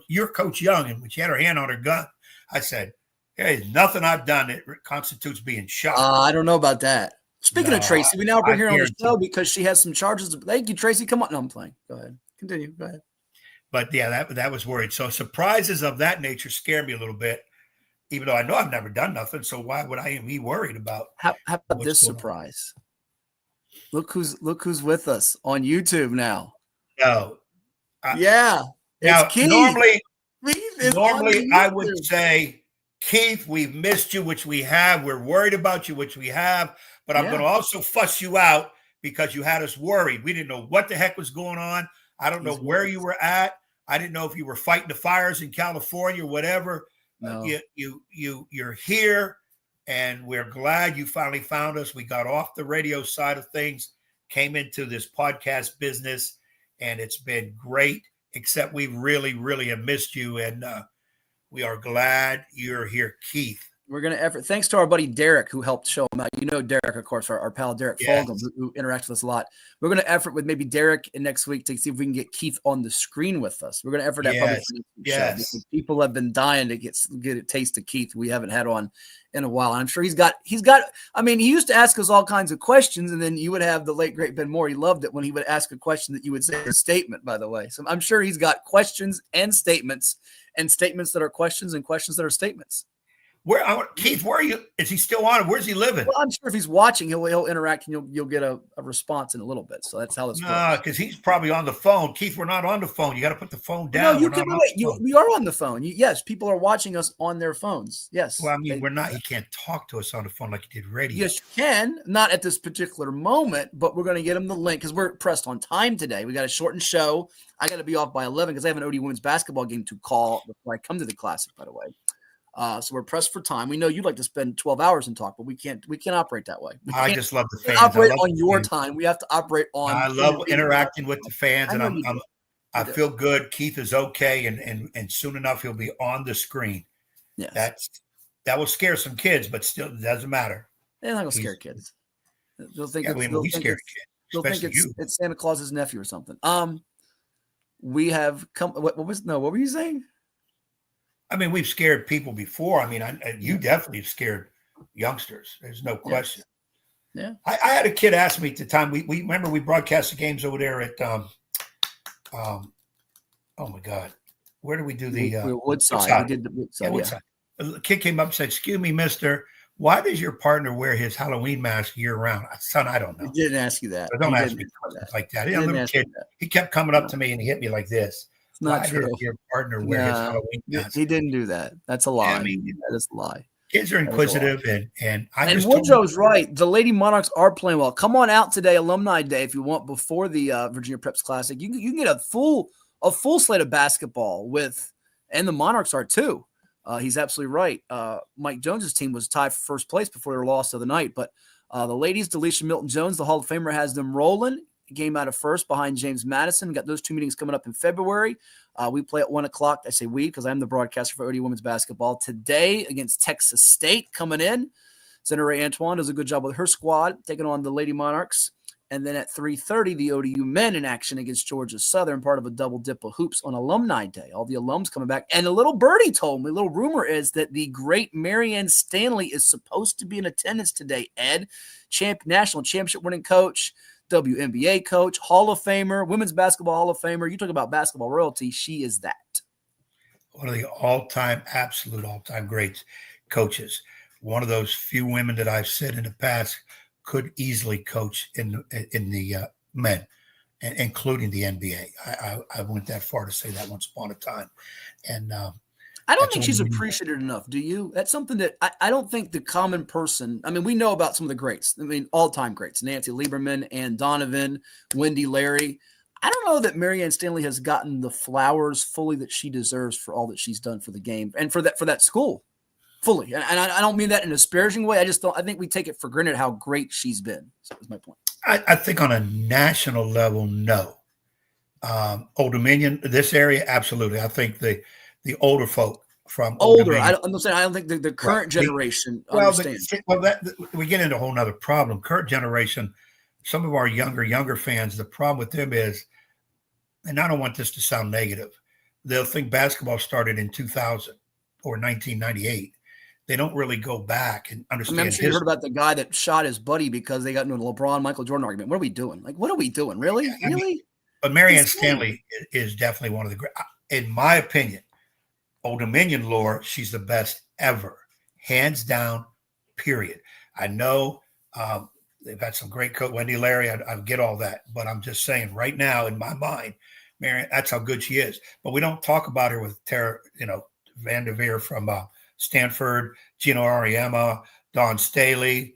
you're Coach Young, and when she had her hand on her gun, I said, there's nothing I've done that constitutes being shot. I don't know about that. Speaking of Tracy, we now bring her on the show because she has some charges. Thank you, Tracy. Come on. No, I'm playing. Go ahead. Continue. Go ahead. But, yeah, that was worried. So surprises of that nature scare me a little bit. Even though I know I've never done nothing, so why would I be worried about? How about this surprise? Look who's with us on YouTube now. No, now Keith. Normally I would say, Keith, we've missed you, which we have. We're worried about you, which we have. But I'm going to also fuss you out because you had us worried. We didn't know what the heck was going on. I don't know where you were at. I didn't know if you were fighting the fires in California or whatever. No. You're here, and we're glad you finally found us. We got off the radio side of things, came into this podcast business, and it's been great, except we really, really have missed you, and we are glad you're here, Keith. We're going to effort. Thanks to our buddy Derek, who helped show him out. Derek, of course, our pal Derek Fulgham, who interacts with us a lot. We're going to effort with maybe Derek next week to see if we can get Keith on the screen with us. We're going to effort that public show because people have been dying to get a taste of Keith. We haven't had on in a while. And I'm sure he's got. I mean, he used to ask us all kinds of questions, and then you would have the late great Ben Moore. He loved it when he would ask a question that you would say a statement. By the way, so I'm sure he's got questions and statements that are questions and questions that are statements. Keith, where are you? Is he still on? Where's he living? Well, I'm sure if he's watching, he'll interact and you'll get a response in a little bit. So that's how this works. No, because he's probably on the phone. Keith, we're not on the phone. You got to put the phone down. No, you can wait. We are on the phone. Yes, people are watching us on their phones. Yes. Well, I mean, we're not. You can't talk to us on the phone like you did radio. Yes, you can. Not at this particular moment, but we're going to get him the link because we're pressed on time today. We got a shortened show. I got to be off by 11 because I have an OD women's basketball game to call before I come to the Classic, by the way. So we're pressed for time. We know you'd like to spend 12 hours and talk, but we can't operate that way. I just love the fans. Operate on your time. We have to operate on. I love interacting with the fans, and I feel good. Keith is okay, and soon enough he'll be on the screen. Yes. That will scare some kids, but still it doesn't matter. They're not gonna scare kids. They'll think we scare kids. They'll think it's Santa Claus's nephew or something. We have come. What were you saying? I mean, we've scared people before. I mean, you definitely have scared youngsters. There's no question. Yeah. I had a kid ask me at the time. We remember we broadcast the games over there at oh my God, where did we do the Woodside? We did the Woodside. Woodside. A kid came up and said, "Excuse me, mister, why does your partner wear his Halloween mask year round?" Son, I don't know. He didn't ask you that. Don't ask me questions like that. A little kid. He kept coming up to me and he hit me like this. It's not true. Your partner wear his Halloween mask? He didn't do that. That's a lie. I mean, that is a lie. Kids are inquisitive, and Woodrow's right. The Lady Monarchs are playing well. Come on out today, Alumni Day, if you want, before the Virginia Preps Classic. You can get a full slate of basketball and the Monarchs are too. He's absolutely right. Mike Jones's team was tied for first place before their loss of the night, but the ladies, Delisha Milton-Jones, the Hall of Famer, has them rolling. Game out of first behind James Madison. Got those two meetings coming up in February. We play at 1 o'clock. I say we because I'm the broadcaster for ODU women's basketball today against Texas State coming in. Senator Ray Antoine does a good job with her squad taking on the Lady Monarchs. And then at 3:30, the ODU men in action against Georgia Southern, part of a double dip of hoops on Alumni Day. All the alums coming back. And a little birdie told me, a little rumor is that the great Marianne Stanley is supposed to be in attendance today, Ed. National championship winning coach, WNBA coach, Hall of Famer, women's basketball Hall of Famer. You talk about basketball royalty. She is that. One of the absolute all-time greats coaches. One of those few women that I've said in the past could easily coach in the men, including the NBA. I went that far to say that once upon a time. And I don't think she's appreciated enough. Do you? That's something that I don't think the common person, I mean, we know about some of the greats. I mean, all-time greats, Nancy Lieberman, Ann Donovan, Wendy Larry. I don't know that Marianne Stanley has gotten the flowers fully that she deserves for all that she's done for the game and for that school fully. And I don't mean that in a disparaging way. I think we take it for granted how great she's been. So that's my point. I think on a national level, no. Old Dominion, this area, absolutely. I think the older folk from older. I'm saying I don't think the current generation understands. We get into a whole nother problem. Current generation, some of our younger fans, the problem with them is, and I don't want this to sound negative, they'll think basketball started in 2000 or 1998. They don't really go back and understand. I'm sure you heard about the guy that shot his buddy because they got into a LeBron Michael Jordan argument. What are we doing? Like, what are we doing? Really? Yeah, really? But Marianne Stanley is definitely one of the great. In my opinion, Old Dominion lore, she's the best ever, hands down. Period. I know they've had some great coach, Wendy Larry. I get all that, but I'm just saying right now in my mind, Marianne, that's how good she is. But we don't talk about her with Tara, Vanderveer from Stanford, Gino Auriemma, Dawn Staley,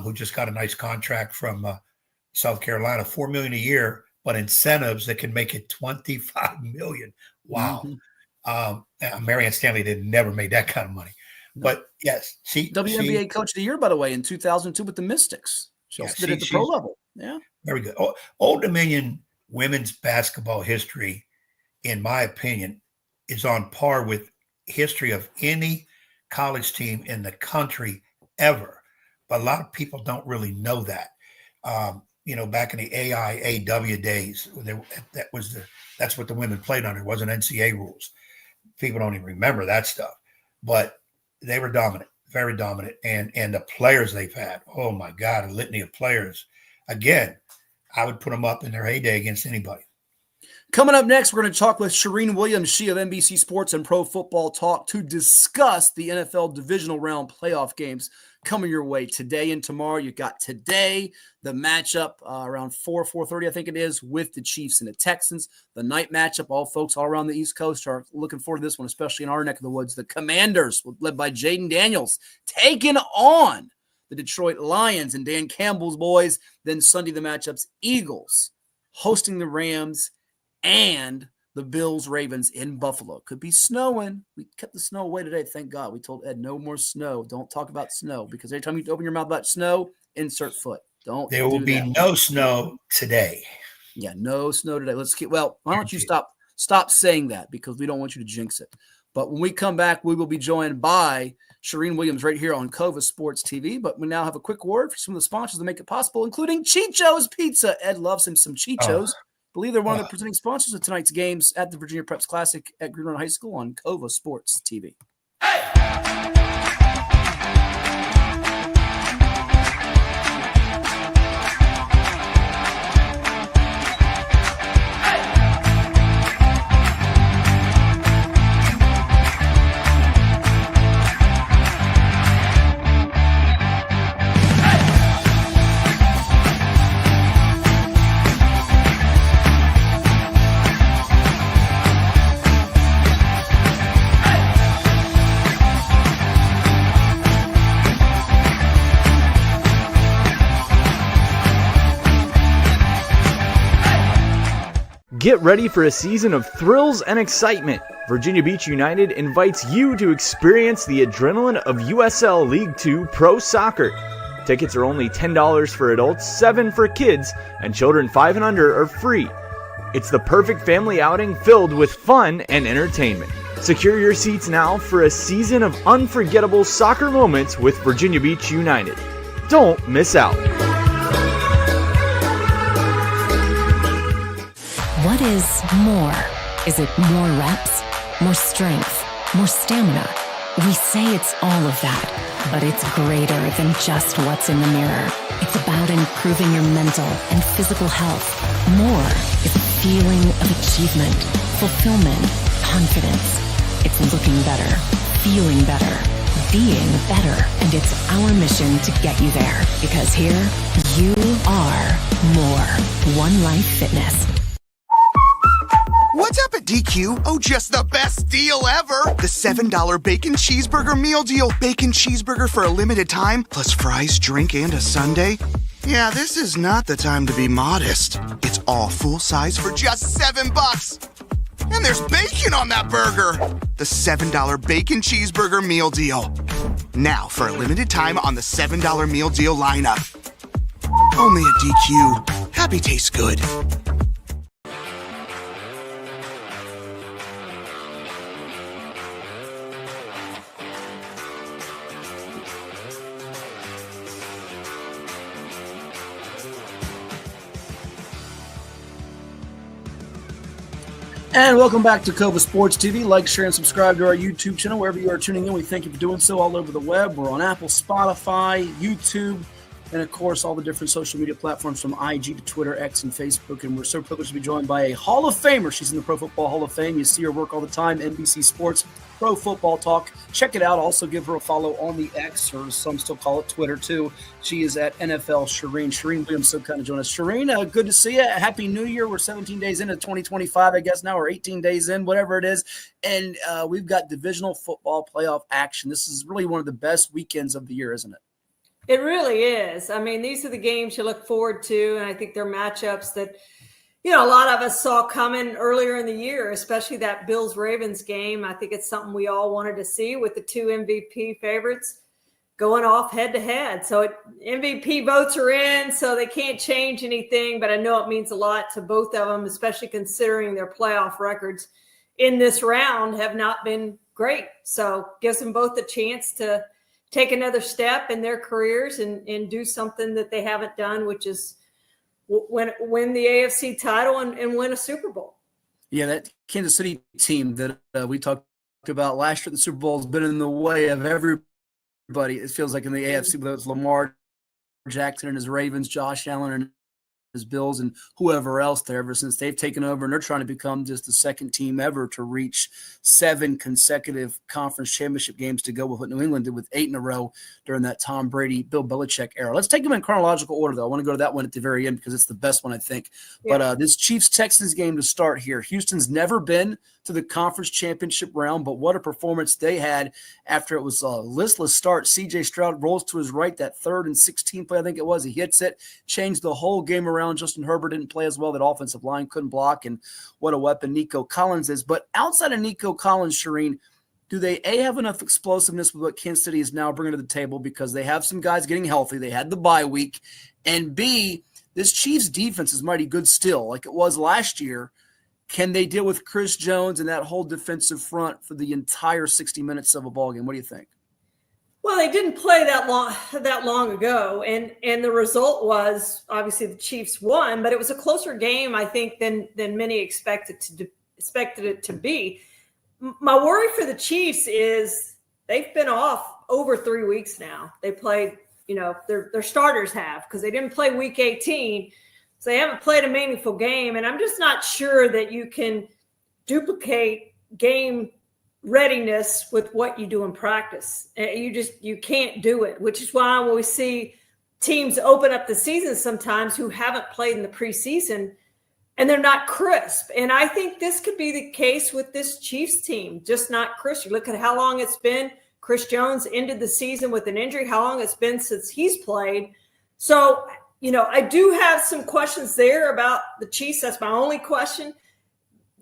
who just got a nice contract from South Carolina, $4 million a year, but incentives that can make it $25 million. Wow. Mm-hmm. Marianne Stanley never made that kind of money. No. But yes, WNBA Coach of the Year, by the way, in 2002 with the Mystics. She did at the pro level. Yeah. Very good. Old Dominion women's basketball history, in my opinion, is on par with history of any college team in the country ever. But a lot of people don't really know that. Back in the AIAW days, that's what the women played under. It wasn't NCAA rules. People don't even remember that stuff. But they were dominant, very dominant. And the players they've had, oh my God, a litany of players. Again, I would put them up in their heyday against anybody. Coming up next, we're going to talk with Charean Williams, she of NBC Sports and Pro Football Talk, to discuss the NFL Divisional Round playoff games coming your way today and tomorrow. You got today the matchup around 4:30, I think it is, with the Chiefs and the Texans. The night matchup, all folks all around the East Coast are looking forward to this one, especially in our neck of the woods. The Commanders, led by Jaden Daniels, taking on the Detroit Lions and Dan Campbell's boys. Then Sunday, the matchups, Eagles hosting the Rams and the Bills-Ravens in Buffalo. Could be snowing. We kept the snow away today, thank God. We told Ed, no more snow. Don't talk about snow, because every time you open your mouth about snow, insert foot. There will be no snow today. Yeah, no snow today. Why don't you stop saying that, because we don't want you to jinx it. But when we come back, we will be joined by Charean Williams right here on CoVA Sports TV. But we now have a quick word for some of the sponsors that make it possible, including Chicho's Pizza. Ed loves him some Chicho's. Believe they're one of the presenting sponsors of tonight's games at the Virginia Preps Classic at Green Run High School on CoVA Sports TV. Get ready for a season of thrills and excitement. Virginia Beach United invites you to experience the adrenaline of USL League 2 Pro Soccer. Tickets are only $10 for adults, $7 for kids, and children 5 and under are free. It's the perfect family outing filled with fun and entertainment. Secure your seats now for a season of unforgettable soccer moments with Virginia Beach United. Don't miss out. What is more? Is it more reps, more strength, more stamina? We say it's all of that, but it's greater than just what's in the mirror. It's about improving your mental and physical health. More is a feeling of achievement, fulfillment, confidence. It's looking better, feeling better, being better, and it's our mission to get you there, because here, you are more. One Life Fitness. What's up at DQ? Oh, just the best deal ever. The $7 bacon cheeseburger meal deal. Bacon cheeseburger for a limited time, plus fries, drink, and a sundae. Yeah, this is not the time to be modest. It's all full size for just $7. And there's bacon on that burger. The $7 bacon cheeseburger meal deal. Now for a limited time on the $7 meal deal lineup. Only at DQ. Happy tastes good. And welcome back to CoVA Sports TV. Like, share, and subscribe to our YouTube channel. Wherever you are tuning in, we thank you for doing so all over the web. We're on Apple, Spotify, YouTube, and, of course, all the different social media platforms from IG to Twitter, X, and Facebook. And we're so privileged to be joined by a Hall of Famer. She's in the Pro Football Hall of Fame. You see her work all the time, NBC Sports, Pro Football Talk. Check it out. Also give her a follow on the X, or some still call it Twitter, too. She is at NFL Charean. Charean Williams, so kind of join us. Charean, good to see you. Happy New Year. We're 17 days into 2025, I guess now, or 18 days in, whatever it is. And we've got divisional football playoff action. This is really one of the best weekends of the year, isn't it? It really is. I mean, these are the games you look forward to, and I think they're matchups that, a lot of us saw coming earlier in the year, especially that Bills-Ravens game. I think it's something we all wanted to see with the two MVP favorites going off head-to-head. So MVP votes are in, so they can't change anything, but I know it means a lot to both of them, especially considering their playoff records in this round have not been great. So gives them both a chance to take another step in their careers and do something that they haven't done, which is win the AFC title and win a Super Bowl. Yeah, that Kansas City team that we talked about last year at the Super Bowl has been in the way of everybody. It feels like in the AFC, whether it's Lamar Jackson and his Ravens, Josh Allen and his Bills, and whoever else there ever since they've taken over, and they're trying to become just the second team ever to reach 7 consecutive conference championship games to go with what New England did with 8 in a row during that Tom Brady, Bill Belichick era. Let's take them in chronological order, though. I want to go to that one at the very end because it's the best one, I think. Yeah. But this Chiefs-Texans game to start here. Houston's never been to the conference championship round, but what a performance they had after it was a listless start. C.J. Stroud rolls to his right, that 3rd and 16 play, I think it was. He hits it, changed the whole game around. Justin Herbert didn't play as well. That offensive line couldn't block, and what a weapon Nico Collins is. But outside of Nico Collins, Charean, do they, A, have enough explosiveness with what Kansas City is now bringing to the table because they have some guys getting healthy. They had the bye week. And B, this Chiefs defense is mighty good still, like it was last year. Can they deal with Chris Jones and that whole defensive front for the entire 60 minutes of a ballgame? What do you think? Well, they didn't play that long ago, and the result was obviously the Chiefs won, but it was a closer game, I think, than many expected it to be. My worry for the Chiefs is they've been off over 3 weeks now. They played, their starters have, because they didn't play Week 18. So they haven't played a meaningful game, and I'm just not sure that you can duplicate game readiness with what you do in practice. You can't do it, which is why when we see teams open up the season sometimes who haven't played in the preseason and they're not crisp. And I think this could be the case with this Chiefs team, just not crisp. You look at how long it's been. Chris Jones ended the season with an injury, how long it's been since he's played. So, I do have some questions there about the Chiefs. That's my only question.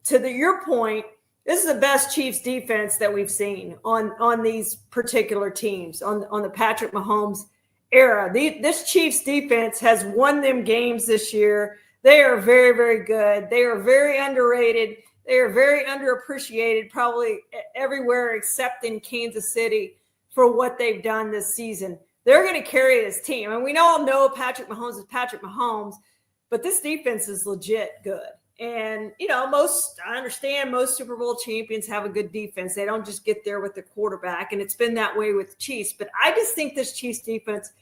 To your point, this is the best Chiefs defense that we've seen on these particular teams, on the Patrick Mahomes era. This Chiefs defense has won them games this year. They are very, very good. They are very underrated. They are very underappreciated, probably everywhere except in Kansas City for what they've done this season. They're going to carry this team. And we all know Patrick Mahomes is Patrick Mahomes, but this defense is legit good. And, I understand most Super Bowl champions have a good defense. They don't just get there with the quarterback, and it's been that way with the Chiefs. But I just think this Chiefs defense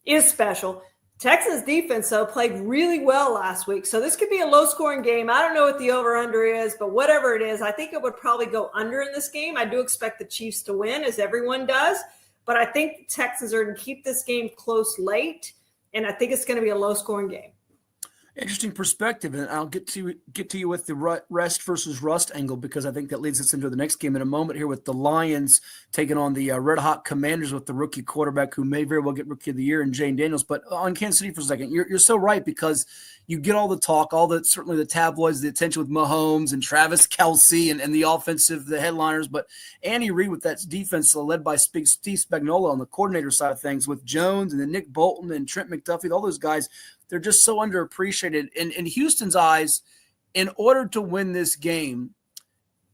is special. Texans defense, though, played really well last week. So this could be a low-scoring game. I don't know what the over-under is, but whatever it is, I think it would probably go under in this game. I do expect the Chiefs to win, as everyone does. But I think the Texans are going to keep this game close late, and I think it's going to be a low-scoring game. Interesting perspective, and I'll get to you with the rest versus rust angle, because I think that leads us into the next game in a moment here with the Lions taking on the Red Hot Commanders with the rookie quarterback who may very well get Rookie of the Year in Jane Daniels. But on Kansas City for a second, you're so right, because you get all the talk, certainly the tabloids, the attention with Mahomes and Travis Kelce and the headliners. But Andy Reid with that defense led by Steve Spagnuolo on the coordinator side of things, with Jones and then Nick Bolton and Trent McDuffie, all those guys. They're just so underappreciated. In Houston's eyes, in order to win this game,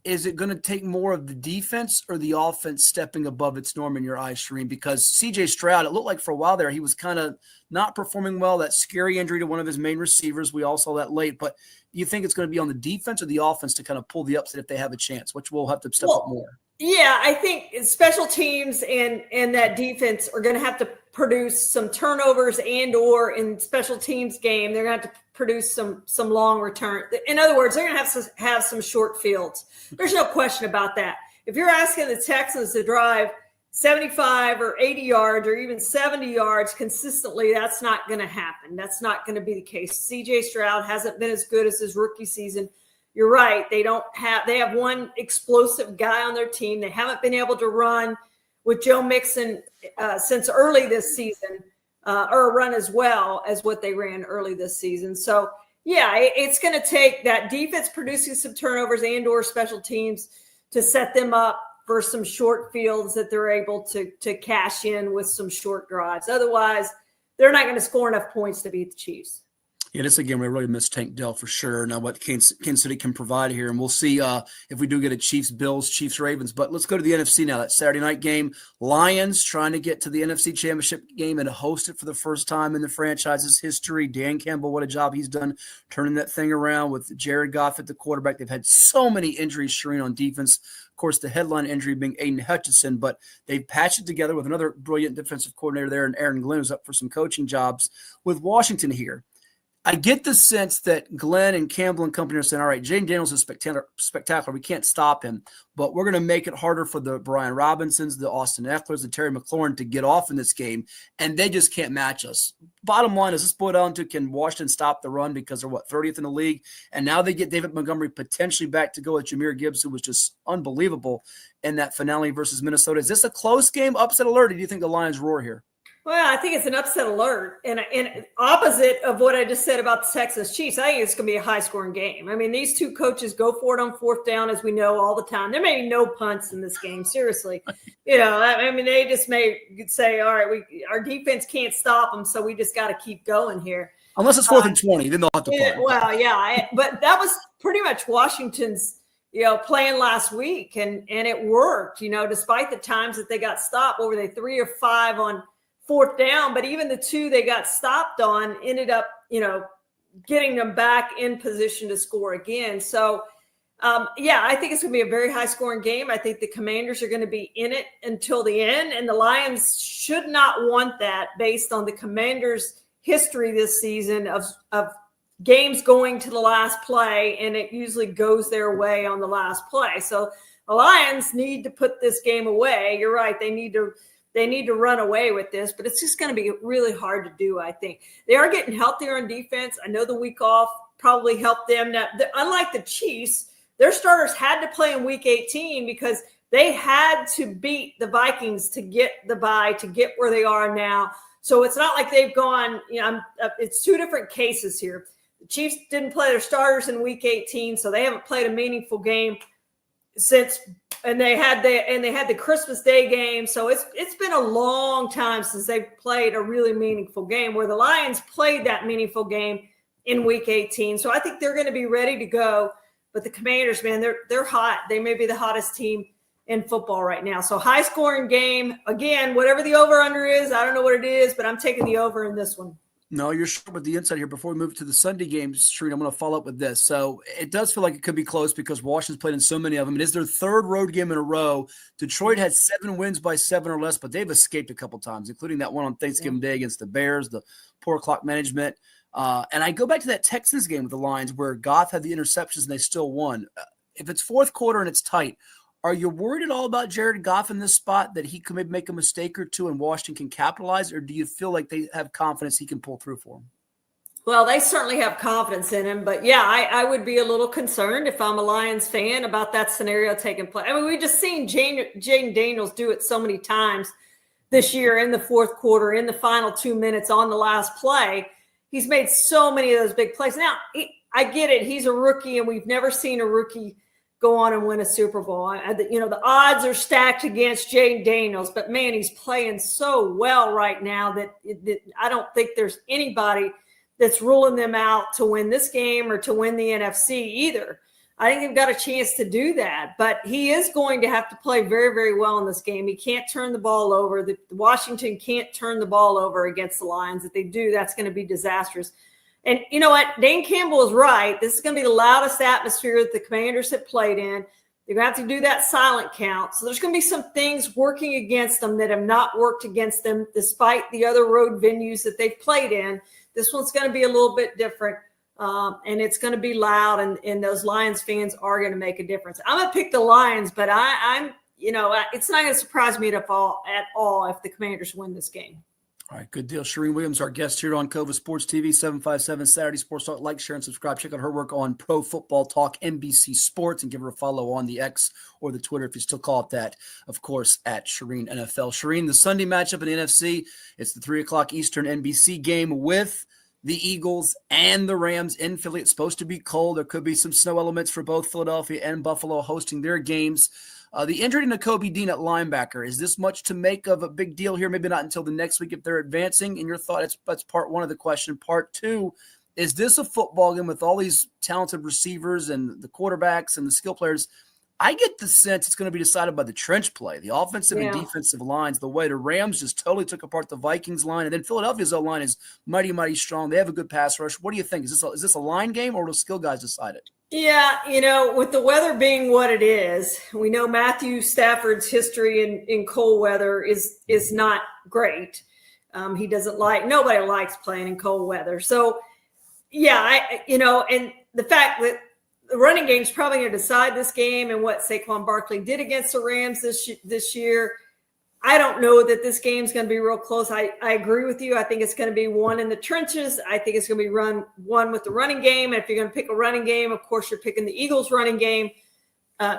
is it going to take more of the defense or the offense stepping above its norm in your eyes, Charean? Because C.J. Stroud, it looked like for a while there he was kind of not performing well, that scary injury to one of his main receivers. We all saw that late. But do you think it's going to be on the defense or the offense to kind of pull the upset if they have a chance, which will have to step up more? Yeah, I think special teams and that defense are going to have to produce some turnovers, or in special teams game, they're going to have to produce some long return. In other words, they're going to have some short fields. There's no question about that. If you're asking the Texans to drive 75 or 80 yards or even 70 yards consistently, that's not going to happen. That's not going to be the case. C.J. Stroud hasn't been as good as his rookie season. You're right. They have one explosive guy on their team. They haven't been able to run with Joe Mixon since early this season, or run as well as what they ran early this season. So, yeah, it's going to take that defense producing some turnovers or special teams to set them up for some short fields that they're able to cash in with some short drives. Otherwise, they're not going to score enough points to beat the Chiefs. Yeah, this again, we really miss Tank Dell for sure. Now, what Kansas City can provide here, and we'll see if we do get a Chiefs-Bills, Chiefs-Ravens. But let's go to the NFC now. That Saturday night game, Lions trying to get to the NFC Championship game and host it for the first time in the franchise's history. Dan Campbell, what a job he's done turning that thing around with Jared Goff at the quarterback. They've had so many injuries, Charean, on defense. Of course, the headline injury being Aiden Hutchinson, but they've patched it together with another brilliant defensive coordinator there, and Aaron Glenn, who's up for some coaching jobs with Washington here. I get the sense that Glenn and Campbell and company are saying, all right, Jane Daniels is spectacular. We can't stop him, but we're going to make it harder for the Brian Robinsons, the Austin Eckler's, the Terry McLaurin to get off in this game, and they just can't match us. Bottom line, is this boiled down to, can Washington stop the run because they're, 30th in the league? And now they get David Montgomery potentially back to go with Jahmyr Gibbs, who was just unbelievable in that finale versus Minnesota. Is this a close game, upset alert, or do you think the Lions roar here? Well, I think it's an upset alert. And opposite of what I just said about the Texans Chiefs, I think it's going to be a high-scoring game. I mean, these two coaches go for it on fourth down, as we know, all the time. There may be no punts in this game, seriously. I mean, they just may say, all right, our defense can't stop them, so we just got to keep going here. Unless it's 4th and 20, then they'll have to punt. Well, yeah. But that was pretty much Washington's plan last week, and it worked, despite the times that they got stopped. What were they, 3 or 5 on fourth down? But even the 2 they got stopped on ended up, getting them back in position to score again. So, I think it's going to be a very high-scoring game. I think the Commanders are going to be in it until the end, and the Lions should not want that based on the Commanders' history this season of games going to the last play, and it usually goes their way on the last play. So the Lions need to put this game away. You're right. They need to run away with this, but it's just going to be really hard to do, I think. They are getting healthier on defense. I know the week off probably helped them. Now, unlike the Chiefs, their starters had to play in Week 18 because they had to beat the Vikings to get the bye, to get where they are now. So it's not like they've gone, it's 2 different cases here. The Chiefs didn't play their starters in Week 18, so they haven't played a meaningful game since, and they had the Christmas Day game. So it's been a long time since they've played a really meaningful game, where the Lions played that meaningful game in Week 18. So I think they're going to be ready to go. But the Commanders, man, they're hot. They may be the hottest team in football right now. So high scoring game. Again, whatever the over under is, I don't know what it is, but I'm taking the over in this one. No, you're sure with the inside here. Before we move to the Sunday games, Charean, I'm going to follow up with this. So it does feel like it could be close because Washington's played in so many of them. It is their 3rd road game in a row. Detroit had 7 wins by 7 or less, but they've escaped a couple times, including that one on Thanksgiving Day against the Bears, the poor clock management. And I go back to that Texans game with the Lions where Goff had the interceptions and they still won. If it's 4th quarter and it's tight, are you worried at all about Jared Goff in this spot, that he could maybe make a mistake or 2 and Washington can capitalize, or do you feel like they have confidence he can pull through for them? Well, they certainly have confidence in him, but yeah, I would be a little concerned if I'm a Lions fan about that scenario taking place. I mean, we've just seen Jaden Daniels do it so many times this year in the fourth quarter, in the final 2 minutes on the last play. He's made so many of those big plays. Now, I get it. He's a rookie, and we've never seen a rookie go on and win a Super Bowl. The odds are stacked against Jaden Daniels, but man, he's playing so well right now that I don't think there's anybody that's ruling them out to win this game or to win the NFC either. I think they've got a chance to do that, but he is going to have to play very, very well in this game. He can't turn the ball over. The Washington can't turn the ball over against the Lions. If they do, that's going to be disastrous. And you know what? Dane Campbell is right. This is going to be the loudest atmosphere that the Commanders have played in. They're going to have to do that silent count. So there's going to be some things working against them that have not worked against them despite the other road venues that they've played in. This one's going to be a little bit different, and it's going to be loud, and those Lions fans are going to make a difference. I'm going to pick the Lions, but it's not going to surprise me at all if the Commanders win this game. All right, good deal. Charean Williams, our guest here on CoVA Sports TV, 757 Saturday Sports Talk. Like, share, and subscribe. Check out her work on Pro Football Talk, NBC Sports, and give her a follow on the X or the Twitter, if you still call it that, of course, at Charean NFL. Charean, the Sunday matchup in the NFC, it's the 3 o'clock Eastern NBC game with the Eagles and the Rams in Philly. It's supposed to be cold. There could be some snow elements for both Philadelphia and Buffalo hosting their games. The injury to Nakobe Dean at linebacker, is this much to make of a big deal here? Maybe not until the next week if they're advancing. In your thought, that's part one of the question. Part two, is this a football game with all these talented receivers and the quarterbacks and the skill players? I get the sense it's going to be decided by the trench play, the offensive and defensive lines, the way the Rams just totally took apart the Vikings line. And then Philadelphia's O-line is mighty, mighty strong. They have a good pass rush. What do you think? Is this a line game, or will skill guys decide it? Yeah, with the weather being what it is, we know Matthew Stafford's history in cold weather is not great. Nobody likes playing in cold weather. So, and the fact that the running game is probably going to decide this game, and what Saquon Barkley did against the Rams this year. I don't know that this game is going to be real close. I agree with you. I think it's going to be one in the trenches. I think it's going to be one with the running game. And if you're going to pick a running game, of course, you're picking the Eagles running game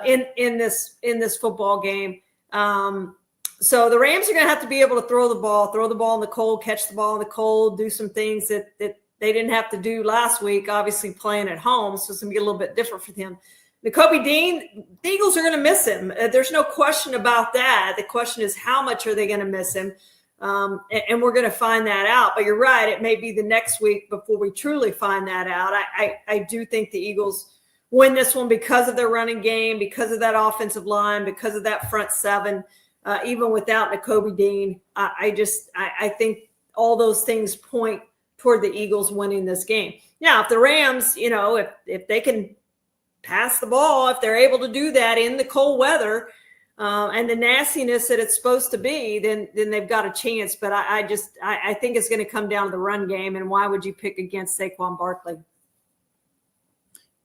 in this football game. So the Rams are going to have to be able to throw the ball in the cold, catch the ball in the cold, do some things that they didn't have to do last week, obviously playing at home. So it's going to be a little bit different for them. Nakobe Dean, the Eagles are going to miss him. There's no question about that. The question is, how much are they going to miss him? And we're going to find that out. But you're right. It may be the next week before we truly find that out. I do think the Eagles win this one because of their running game, because of that offensive line, because of that front seven, even without Nakobe Dean. I think all those things point toward the Eagles winning this game. Now, if the Rams, if they can pass the ball, if they're able to do that in the cold weather and the nastiness that it's supposed to be, then they've got a chance. But I think it's going to come down to the run game. And why would you pick against Saquon Barkley?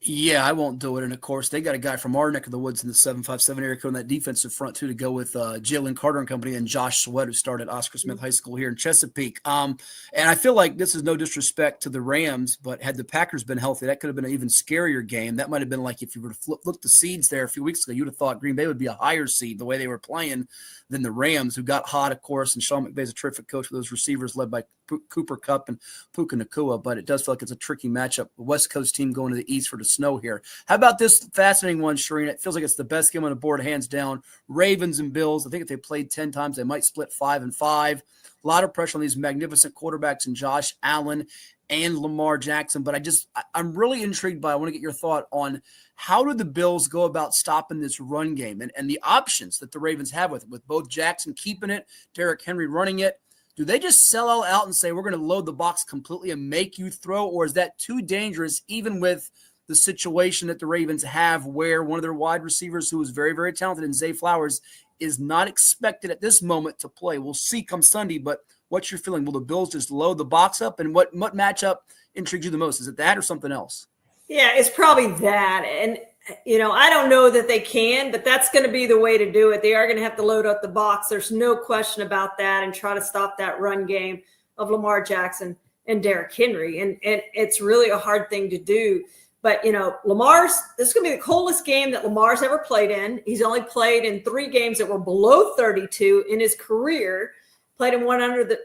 Yeah, I won't do it. And, of course, they got a guy from our neck of the woods in the 757 area code on that defensive front, too, to go with Jalen Carter and company and Josh Sweat, who started at Oscar Smith High School here in Chesapeake. And I feel like this is no disrespect to the Rams, but had the Packers been healthy, that could have been an even scarier game. That might have been like if you were to look the seeds there a few weeks ago, you would have thought Green Bay would be a higher seed the way they were playing than the Rams, who got hot, of course, and Sean McVay's a terrific coach with those receivers led by Cooper Kupp and Puka Nacua, but it does feel like it's a tricky matchup. The West Coast team going to the East for the snow here. How about this fascinating one, Charean? It feels like it's the best game on the board, hands down. Ravens and Bills. I think if they played 10 times, they might split 5-5. A lot of pressure on these magnificent quarterbacks and Josh Allen and Lamar Jackson. But I'm really intrigued by, I want to get your thought on how do the Bills go about stopping this run game and the options that the Ravens have with both Jackson keeping it, Derrick Henry running it. Do they just sell all out and say, we're going to load the box completely and make you throw? Or is that too dangerous, even with the situation that the Ravens have where one of their wide receivers, who is very, very talented in Zay Flowers, is not expected at this moment to play? We'll see come Sunday, but what's your feeling? Will the Bills just load the box up? And what matchup intrigues you the most? Is it that or something else? Yeah, it's probably that. And, I don't know that they can, but that's going to be the way to do it. They are going to have to load up the box. There's no question about that, and try to stop that run game of Lamar Jackson. and Derrick Henry. And it's really a hard thing to do. But, this is going to be the coldest game that Lamar's ever played in. He's only played in 3 games that were below 32 in his career, played in one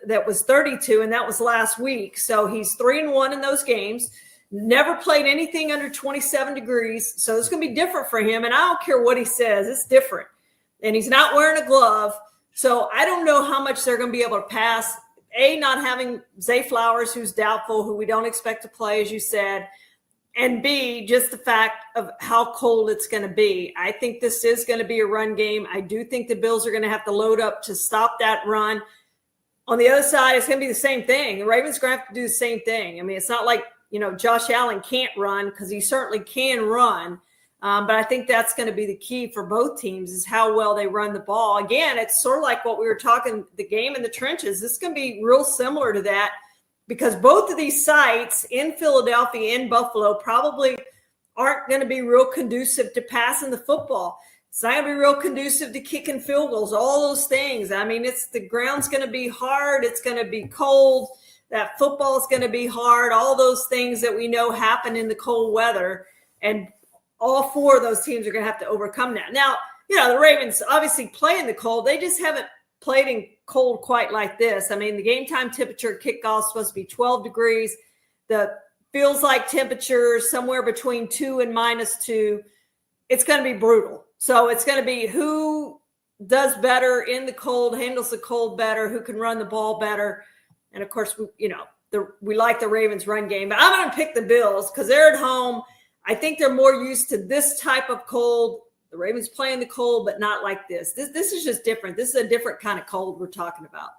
that was 32, and that was last week. So he's 3-1 in those games, never played anything under 27 degrees. So it's going to be different for him. And I don't care what he says, it's different. And he's not wearing a glove. So I don't know how much they're going to be able to pass. Not having Zay Flowers, who's doubtful, who we don't expect to play, as you said. And B, just the fact of how cold it's going to be. I think this is going to be a run game. I do think the Bills are going to have to load up to stop that run. On the other side, it's going to be the same thing. The Ravens are going to have to do the same thing. I mean, it's not like, Josh Allen can't run, because he certainly can run. But I think that's going to be the key for both teams, is how well they run the ball. Again, it's sort of like what we were talking, the game in the trenches. This is going to be real similar to that, because both of these sites in Philadelphia and Buffalo probably aren't going to be real conducive to passing the football. It's not going to be real conducive to kicking field goals, all those things. I mean, the ground's going to be hard. It's going to be cold. That football is going to be hard. All those things that we know happen in the cold weather. And all 4 of those teams are going to have to overcome that. Now, the Ravens obviously play in the cold. They just haven't played in cold quite like this. I mean, the game time temperature kickoff is supposed to be 12 degrees. The feels like temperature somewhere between 2 and -2. It's going to be brutal. So it's going to be who does better in the cold, handles the cold better, who can run the ball better. And of course, we like the Ravens run game, but I'm going to pick the Bills because they're at home. I think they're more used to this type of cold. The Ravens play in the cold, but not like this. This is just different. This is a different kind of cold we're talking about.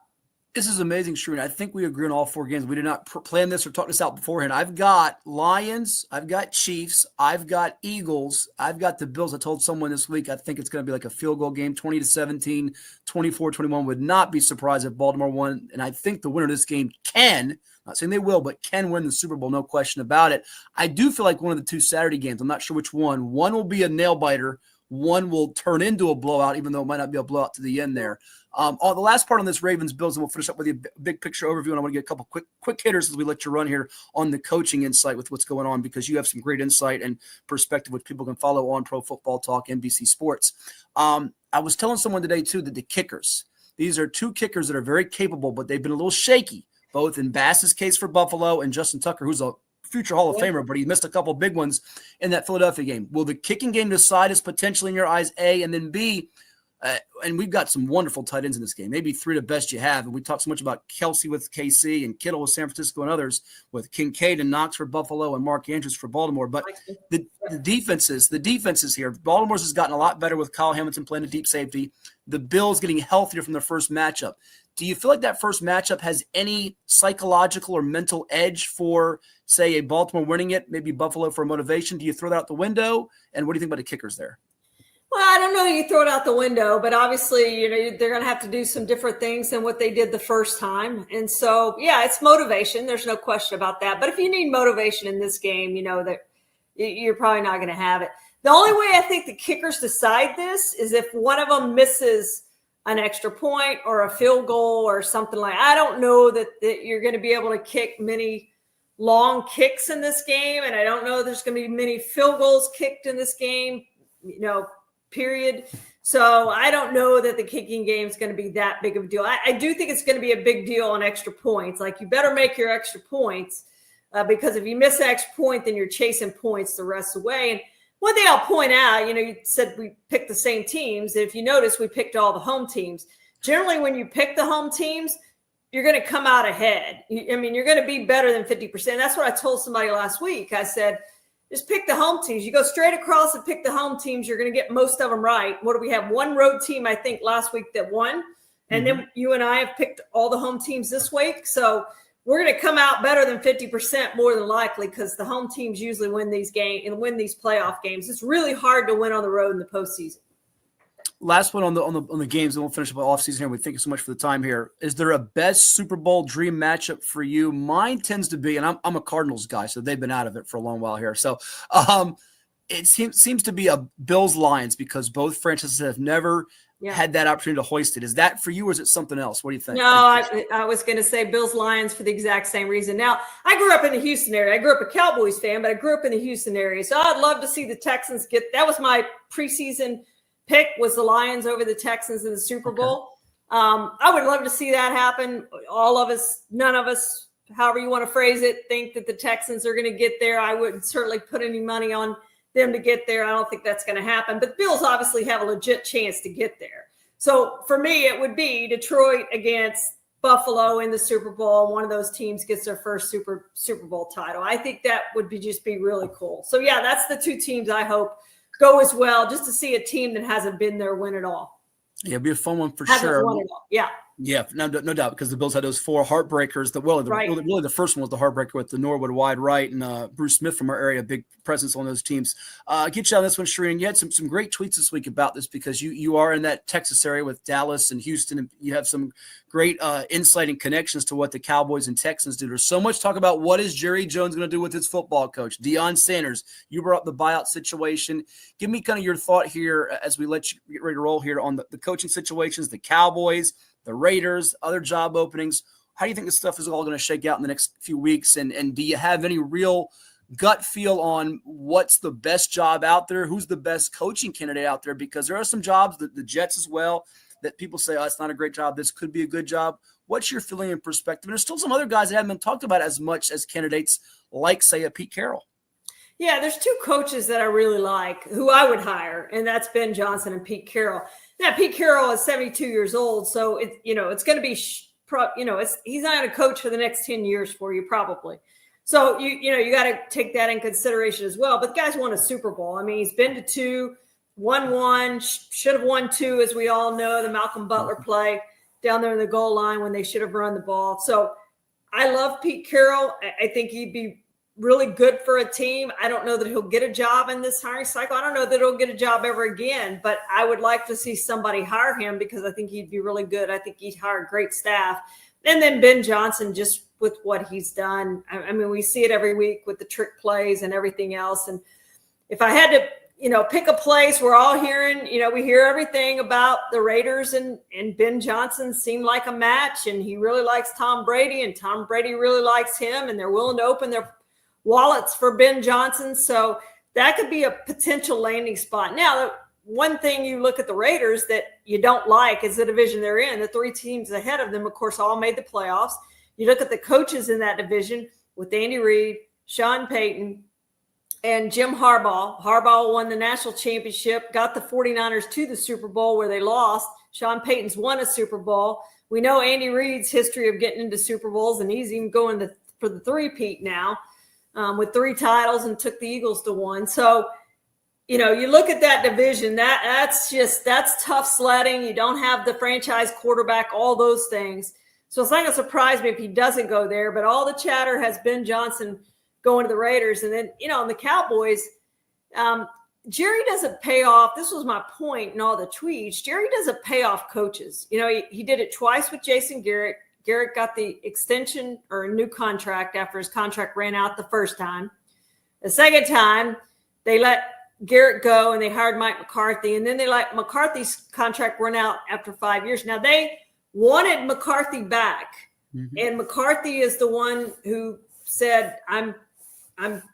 This is amazing, Charean. I think we agree on all 4 games. We did not plan this or talk this out beforehand. I've got Lions. I've got Chiefs. I've got Eagles. I've got the Bills. I told someone this week I think it's going to be like a field goal game, 20-17, 24-21. Would not be surprised if Baltimore won. And I think the winner of this game can, not saying they will, but can win the Super Bowl, no question about it. I do feel like one of the 2 Saturday games, I'm not sure which one. One will be a nail-biter. One will turn into a blowout, even though it might not be a blowout to the end there. On the last part on this Ravens-Bills, and we'll finish up with a big picture overview, and I want to get a couple quick hitters as we let you run here on the coaching insight with what's going on, because you have some great insight and perspective which people can follow on Pro Football Talk, NBC Sports. I was telling someone today, too, that the kickers, these are 2 kickers that are very capable, but they've been a little shaky, both in Bass's case for Buffalo and Justin Tucker, who's a future Hall of Famer, but he missed a couple big ones in that Philadelphia game. Will the kicking game decide as potentially in your eyes, A, and then B, and we've got some wonderful tight ends in this game, maybe 3 the best you have. And we talk so much about Kelsey with KC and Kittle with San Francisco and others, with Kincaid and Knox for Buffalo and Mark Andrews for Baltimore. But the defenses here, Baltimore's has gotten a lot better with Kyle Hamilton playing a deep safety. The Bills getting healthier from their first matchup. Do you feel like that first matchup has any psychological or mental edge for, say, a Baltimore winning it, maybe Buffalo for motivation? Do you throw that out the window? And what do you think about the kickers there? Well, I don't know you throw it out the window, but obviously, they're going to have to do some different things than what they did the first time. And so, yeah, it's motivation. There's no question about that. But if you need motivation in this game, that you're probably not going to have it. The only way I think the kickers decide this is if one of them misses an extra point or a field goal or something like that. I don't know that you're going to be able to kick many long kicks in this game. And I don't know there's going to be many field goals kicked in this game, period. So I don't know that the kicking game is going to be that big of a deal. I do think it's going to be a big deal on extra points. Like, you better make your extra points because if you miss an extra point, then you're chasing points the rest of the way. And one thing I'll point out, you said we picked the same teams. If you notice, we picked all the home teams. Generally, when you pick the home teams, you're going to come out ahead. You're going to be better than 50%. That's what I told somebody last week. I said, just pick the home teams. You go straight across and pick the home teams. You're going to get most of them right. What do we have? One road team, I think, last week that won. And then you and I have picked all the home teams this week. So we're going to come out better than 50% more than likely, because the home teams usually win these games and win these playoff games. It's really hard to win on the road in the postseason. Last one on the games, and we'll finish up off season here. We thank you so much for the time here. Is there a best Super Bowl dream matchup for you? Mine tends to be, and I'm a Cardinals guy, so they've been out of it for a long while here. So it seems to be a Bills-Lions, because both franchises have never had that opportunity to hoist it. Is that for you, or is it something else? What do you think? No, I was going to say Bills Lions for the exact same reason. Now, I grew up in the Houston area. I grew up a Cowboys fan, but I grew up in the Houston area. So I'd love to see the Texans that was my preseason pick, was the Lions over the Texans in the Super Bowl. I would love to see that happen. All of us, none of us, however you want to phrase it, think that the Texans are going to get there. I wouldn't certainly put any money on them to get there. I don't think that's going to happen. But Bills obviously have a legit chance to get there. So for me, it would be Detroit against Buffalo in the Super Bowl. One of those teams gets their first Super Bowl title. I think that would just be really cool. So yeah, that's the two teams I hope go as well, just to see a team that hasn't been there win it all. Yeah, it'd be a fun one for Hasn't sure. won it all. Yeah. Yeah, no doubt, because the Bills had those 4 heartbreakers. Really the first one was the heartbreaker with the Norwood wide right, and Bruce Smith from our area, big presence on those teams. Get you on this one, Charean. You had some great tweets this week about this, because you are in that Texas area with Dallas and Houston, and you have some great insight and connections to what the Cowboys and Texans do. There's so much talk about what is Jerry Jones going to do with his football coach, Deion Sanders. You brought up the buyout situation. Give me kind of your thought here as we let you get ready to roll here on the coaching situations, the Cowboys, the Raiders, other job openings. How do you think this stuff is all going to shake out in the next few weeks? And do you have any real gut feel on what's the best job out there? Who's the best coaching candidate out there? Because there are some jobs, the Jets as well, that people say, oh, it's not a great job. This could be a good job. What's your feeling and perspective? And there's still some other guys that haven't been talked about as much as candidates, like, say, a Pete Carroll. Yeah, there's 2 coaches that I really like who I would hire, and that's Ben Johnson and Pete Carroll. Now, Pete Carroll is 72 years old, so it's going to be, he's not going to coach for the next 10 years for you, probably. So you got to take that in consideration as well. But the guy's won a Super Bowl. I mean, he's been to 2, won 1, should have won 2, as we all know, the Malcolm Butler play down there in the goal line when they should have run the ball. So I love Pete Carroll. I think he'd be really good for a team. I don't know that he'll get a job in this hiring cycle. I don't know that he'll get a job ever again, but I would like to see somebody hire him, because I think he'd be really good. I think he'd hire great staff. And then Ben Johnson, just with what he's done. I mean, we see it every week with the trick plays and everything else. And if I had to, pick a place, we're all hearing, we hear everything about the Raiders, and Ben Johnson seemed like a match, and he really likes Tom Brady, and Tom Brady really likes him, and they're willing to open their wallets for Ben Johnson. So that could be a potential landing spot. Now, one thing you look at the Raiders that you don't like is the division they're in. The 3 teams ahead of them, of course, all made the playoffs. You look at the coaches in that division with Andy Reid, Sean Payton, and Jim Harbaugh. Harbaugh won the national championship, got the 49ers to the Super Bowl where they lost. Sean Payton's won a Super Bowl. We know Andy Reid's history of getting into Super Bowls, and he's even going for the 3-peat now. With 3 titles, and took the Eagles to 1. So, you look at that division, that's tough sledding. You don't have the franchise quarterback, all those things. So it's not going to surprise me if he doesn't go there, but all the chatter has Ben Johnson going to the Raiders. And then, on the Cowboys, Jerry doesn't pay off. This was my point in all the tweets. Jerry doesn't pay off coaches. He did it twice with Jason Garrett. Garrett got the extension or a new contract after his contract ran out the first time. The second time, they let Garrett go and they hired Mike McCarthy, and then they let McCarthy's contract run out after 5 years. Now, they wanted McCarthy back, and McCarthy is the one who said, I'm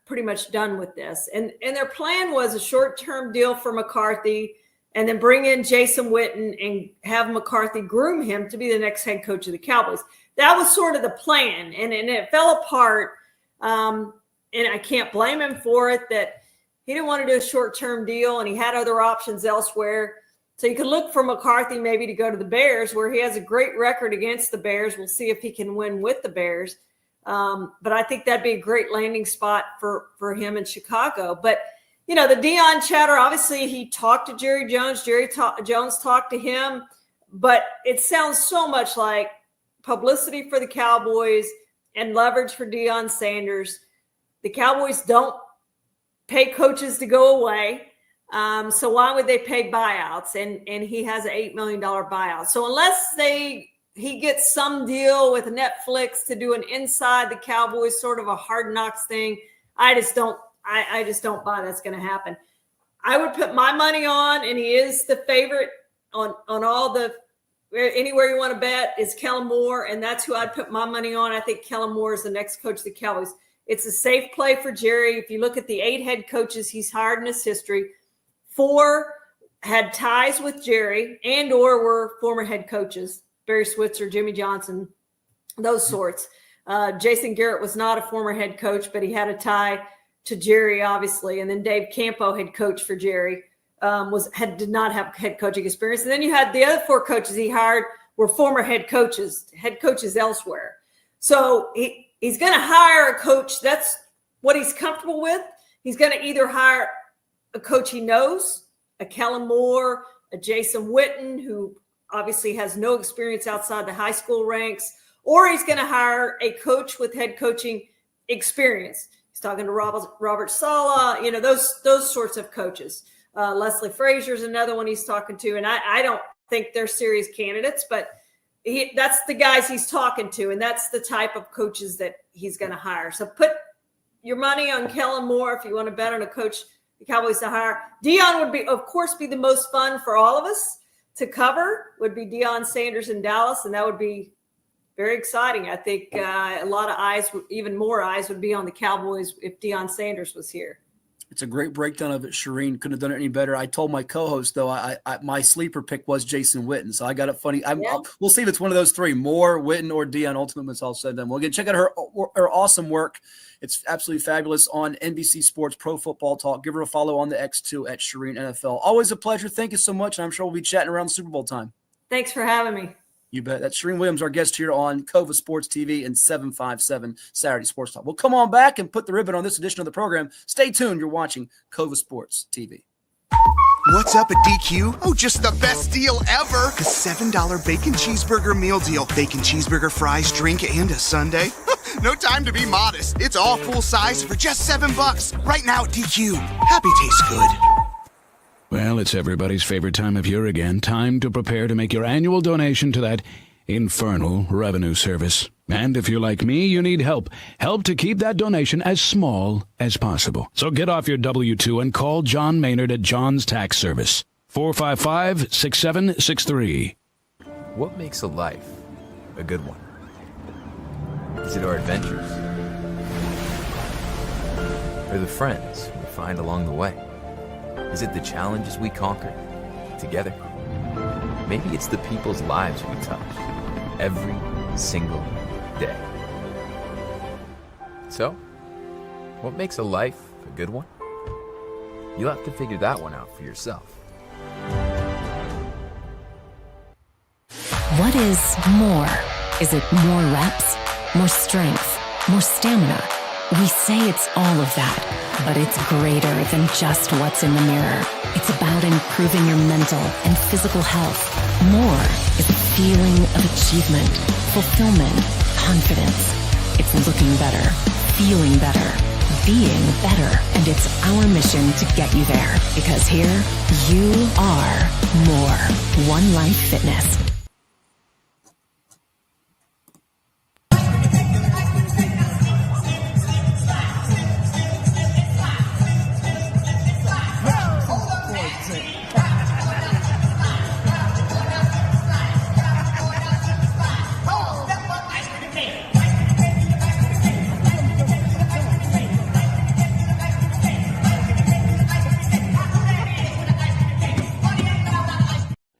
pretty much done with this. And their plan was a short-term deal for McCarthy, and then bring in Jason Witten and have McCarthy groom him to be the next head coach of the Cowboys. That was sort of the plan, and it fell apart. And I can't blame him for it, that he didn't want to do a short-term deal, and he had other options elsewhere. So you could look for McCarthy maybe to go to the Bears, where he has a great record against the Bears. We'll see if he can win with the Bears. But I think that'd be a great landing spot for him in Chicago. But the Deion chatter, obviously he talked to Jerry Jones. Jones talked to him, but it sounds so much like publicity for the Cowboys and leverage for Deion Sanders. The Cowboys don't pay coaches to go away. So why would they pay buyouts? And he has an $8 million buyout. So unless he gets some deal with Netflix to do an inside the Cowboys sort of a Hard Knocks thing, I just don't buy that's going to happen. I would put my money on, and he is the favorite all the anywhere you want to bet is Kellen Moore, and that's who I'd put my money on. I think Kellen Moore is the next coach of the Cowboys. It's a safe play for Jerry. If you look at the 8 head coaches he's hired in his history, 4 had ties with Jerry and or were former head coaches, Barry Switzer, Jimmy Johnson, those sorts. Jason Garrett was not a former head coach, but he had a tie to Jerry, obviously. And then Dave Campo, head coach for Jerry, did not have head coaching experience. And then you had the other 4 coaches he hired were former head coaches elsewhere. So he's going to hire a coach. That's what he's comfortable with. He's going to either hire a coach he knows, a Kellen Moore, a Jason Witten, who obviously has no experience outside the high school ranks, or he's going to hire a coach with head coaching experience. He's talking to Robert Saleh, those sorts of coaches. Leslie Frazier's another one he's talking to, and I don't think they're serious candidates, but that's the guys he's talking to, and that's the type of coaches that he's going to hire. So put your money on Kellen Moore if you want to bet on a coach the Cowboys to hire. Deion would be, of course, be the most fun for all of us to cover, would be Deion Sanders in Dallas, and that would be very exciting. I think a lot of eyes, even more eyes, would be on the Cowboys if Deion Sanders was here. It's a great breakdown of it. Charean couldn't have done it any better. I told my co-host, though, I my sleeper pick was Jason Witten. So I got it funny. We'll see if it's one of those 3, Moore, Witten, or Deion. Ultimately, it's all said and done. Well, again, check out her awesome work. It's absolutely fabulous on NBC Sports Pro Football Talk. Give her a follow on the X2 at Charean NFL. Always a pleasure. Thank you so much. And I'm sure we'll be chatting around the Super Bowl time. Thanks for having me. You bet. That's Charean Williams, our guest here on CoVA Sports TV and 757 Saturday Sports Talk. We'll come on back and put the ribbon on this edition of the program. Stay tuned. You're watching CoVA Sports TV. What's up at DQ? Oh, just the best deal ever. The $7 bacon cheeseburger meal deal. Bacon cheeseburger, fries, drink, and a sundae. No time to be modest. It's all full size for just $7. Right now at DQ. Happy tastes good. Well, it's everybody's favorite time of year again. Time to prepare to make your annual donation to that infernal revenue service. And if you're like me, you need help. Help to keep that donation as small as possible. So get off your W-2 and call John Maynard at John's Tax Service. 455-6763. What makes a life a good one? Is it our adventures? Or the friends we find along the way? Is it the challenges we conquer together? Maybe it's the people's lives we touch every single day. So, what makes a life a good one? You'll have to figure that one out for yourself. What is more? Is it more reps, more strength, more stamina? We say it's all of that, but it's greater than just what's in the mirror. It's about improving your mental and physical health. More is a feeling of achievement, fulfillment, confidence. It's looking better, feeling better, being better, and it's our mission to get you there. Because here, you are more. One Life Fitness.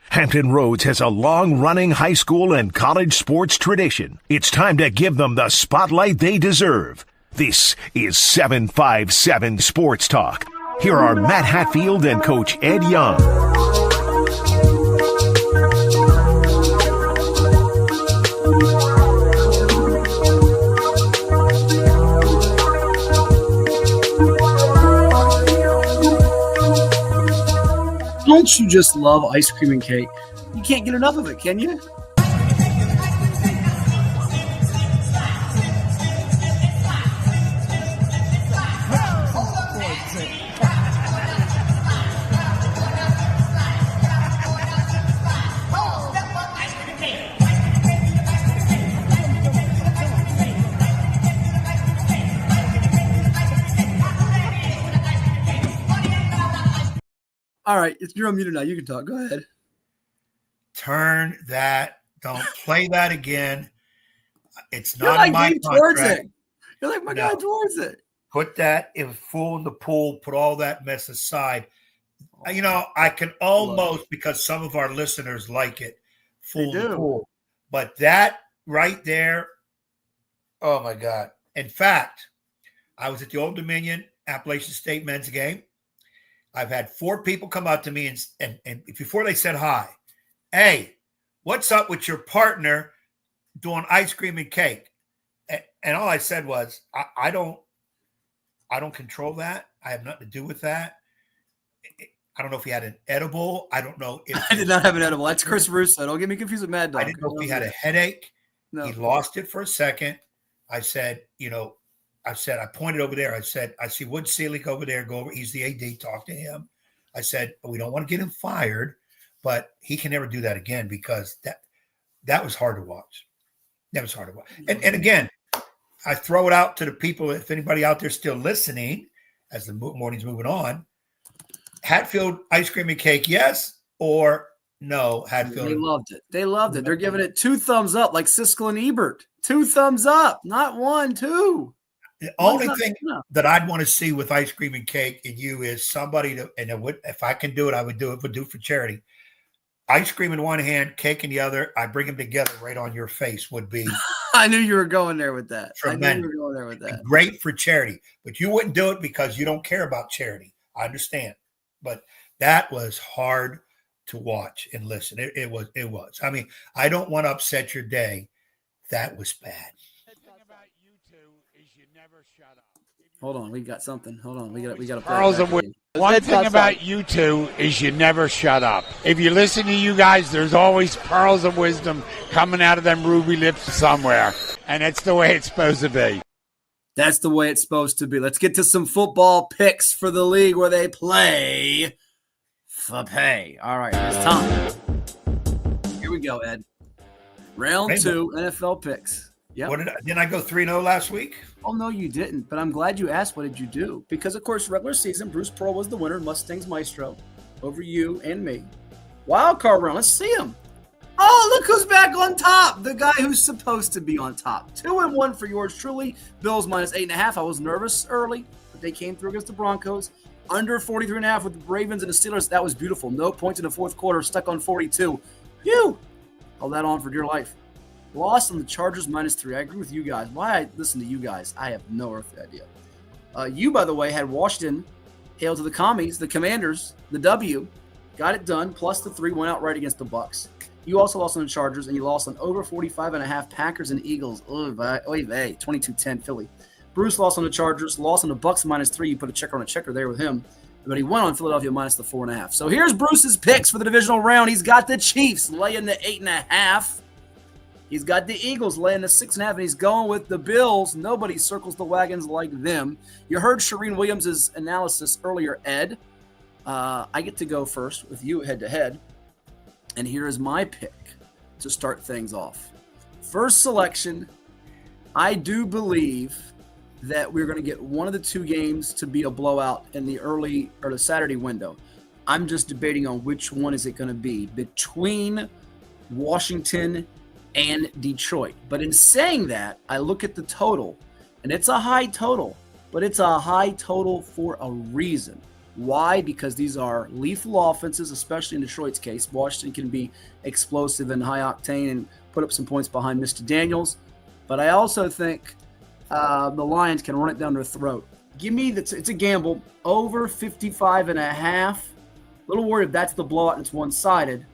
Hampton Roads has a long-running high school and college sports tradition. It's time to give them the spotlight they deserve. This is 757 Sports Talk. Here are Matt Hatfield and Coach Ed Young. Don't you just love ice cream and cake? You can't get enough of it, can you? All right, you're unmuted now. You can talk. Go ahead. Turn that. Don't play that again. It's You're not like in my Gabe towards contract. it. You're like my No. guy towards it. Put that in full in the pool. Put all that mess aside. You know, I can almost, because some of our listeners like it, full in the pool. But that right there, oh my God. In fact, I was at the Old Dominion Appalachian State men's game. I've had 4 people come up to me and before they said hi, hey, what's up with your partner doing ice cream and cake? And all I said was, I don't control that. I have nothing to do with that. I don't know if he had an edible. I don't know if I did not have an edible. That's Chris Russo. Don't get me confused with Mad Dog. I didn't know if he had a headache. No. He lost it for a second. I said, I pointed over there. I said, I see Wood Seelig over there. Go over. He's the AD. Talk to him. I said, we don't want to get him fired, but he can never do that again, because that was hard to watch. That was hard to watch. And again, I throw it out to the people, if anybody out there still listening, as the morning's moving on, Hatfield ice cream and cake, yes or no? Hatfield. They loved it. They loved it. They're giving it 2 thumbs up, like Siskel and Ebert. 2 thumbs up, not 1, 2. The only thing that I'd want to see with ice cream and cake and you is somebody to, and if I can do it, I would do it. Would do for charity. Ice cream in one hand, cake in the other. I bring them together right on your face. Would be. I knew you were going there with that. Tremendous. I knew you were going there with that. Great for charity, but you wouldn't do it because you don't care about charity. I understand, but that was hard to watch and listen. It was. I mean, I don't want to upset your day. That was bad. Hold on, we got something. Hold on, we got to. Pearls of wisdom. One thing about you two is you never shut up. If you listen to you guys, there's always pearls of wisdom coming out of them ruby lips somewhere, and it's the way it's supposed to be. That's the way it's supposed to be. Let's get to some football picks for the league where they play for pay. All right, it's time. Here we go, Ed. Round 2 NFL picks. Yep. Didn't I go 3-0 last week? Oh, no, you didn't. But I'm glad you asked, what did you do? Because, of course, regular season, Bruce Pearl was the winner, Mustangs Maestro, over you and me. Wild card round. Let's see him. Oh, look who's back on top. The guy who's supposed to be on top. 2-1 for yours truly. Bills minus 8.5. I was nervous early, but they came through against the Broncos. Under 43.5 with the Ravens and the Steelers. That was beautiful. No points in the fourth quarter. Stuck on 42. Phew. Hold that on for dear life. Lost on the Chargers minus 3. I agree with you guys. Why I listen to you guys, I have no earthly idea. You, by the way, had Washington hail to the commies, the Commanders, the W. Got it done. Plus the 3 went out right against the Bucks. You also lost on the Chargers, and you lost on over 45.5 Packers and Eagles. 22-10 Philly. Bruce lost on the Chargers, lost on the Bucks minus 3. You put a checker on a checker there with him. But he went on Philadelphia minus the 4.5. So here's Bruce's picks for the divisional round. He's got the Chiefs laying the 8.5. He's got the Eagles laying the 6.5, and he's going with the Bills. Nobody circles the wagons like them. You heard Charean Williams' analysis earlier, Ed. I get to go first with you head-to-head. And here is my pick to start things off. First selection, I do believe that we're going to get one of the 2 games to be a blowout in the early or the Saturday window. I'm just debating on which one is it going to be between Washington and Detroit. But in saying that, I look at the total, and it's a high total, but it's a high total for a reason. Why? Because these are lethal offenses, especially in Detroit's case. Washington can be explosive and high octane and put up some points behind Mr. Daniels. But I also think the Lions can run it down their throat. Give me it's a gamble, over 55.5. A little worried if that's the blowout and it's one-sided.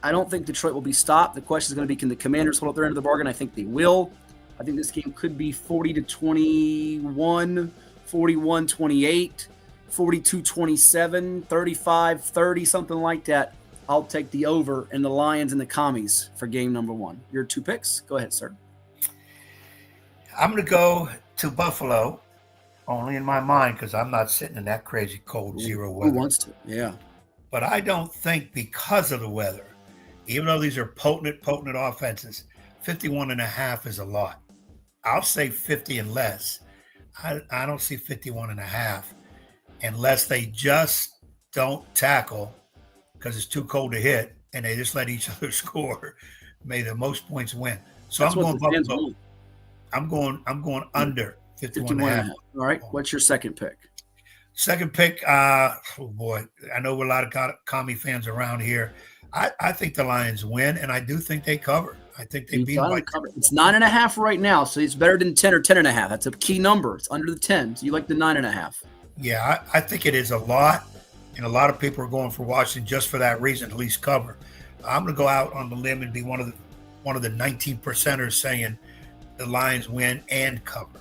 I don't think Detroit will be stopped. The question is going to be, can the Commanders hold up their end of the bargain? I think they will. I think this game could be 40-21, 41-28, 42-27, 35-30, something like that. I'll take the over in the Lions and the Commies for game number 1. Your 2 picks? Go ahead, sir. I'm going to go to Buffalo, only in my mind, because I'm not sitting in that crazy cold 0 weather. Who wants to? Yeah. But I don't think because of the weather, even though these are potent offenses, 51.5 is a lot. I'll say 50 and less. I don't see 51.5 unless they just don't tackle because it's too cold to hit and they just let each other score. May the most points win. So That's I'm what going the fans Buffalo. want. I'm going under 51.5. All right. What's your second pick? Second pick, oh boy, I know a lot of Commie fans around here. I think the Lions win, and I do think they cover. I think they beat them by cover. It's 9.5 right now, so it's better than 10 or 10.5. That's a key number. It's under the 10. So you like the 9.5. Yeah, I think it is a lot, and a lot of people are going for Washington just for that reason, at least cover. I'm going to go out on the limb and be one of the 19%ers saying the Lions win and cover.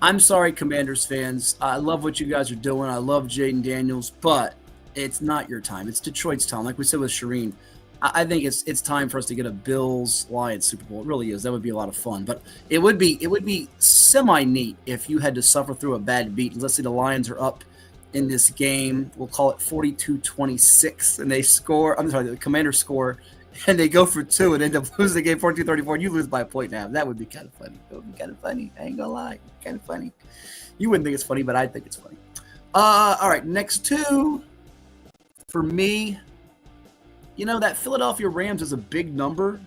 I'm sorry, Commanders fans. I love what you guys are doing. I love Jaden Daniels, but it's not your time. It's Detroit's time. Like we said with Charean, I think it's time for us to get a Bills-Lions Super Bowl. It really is. That would be a lot of fun. But it would be semi-neat if you had to suffer through a bad beat. Let's say the Lions are up in this game. We'll call it 42-26, and they score. I'm sorry, the Commanders score, and they go for 2 and end up losing the game 42-34, and you lose by a point and a half. That would be kind of funny. That would be kind of funny. I ain't gonna lie. Kind of funny. You wouldn't think it's funny, but I think it's funny. All right, next two for me. You know, that Philadelphia Rams is a big number.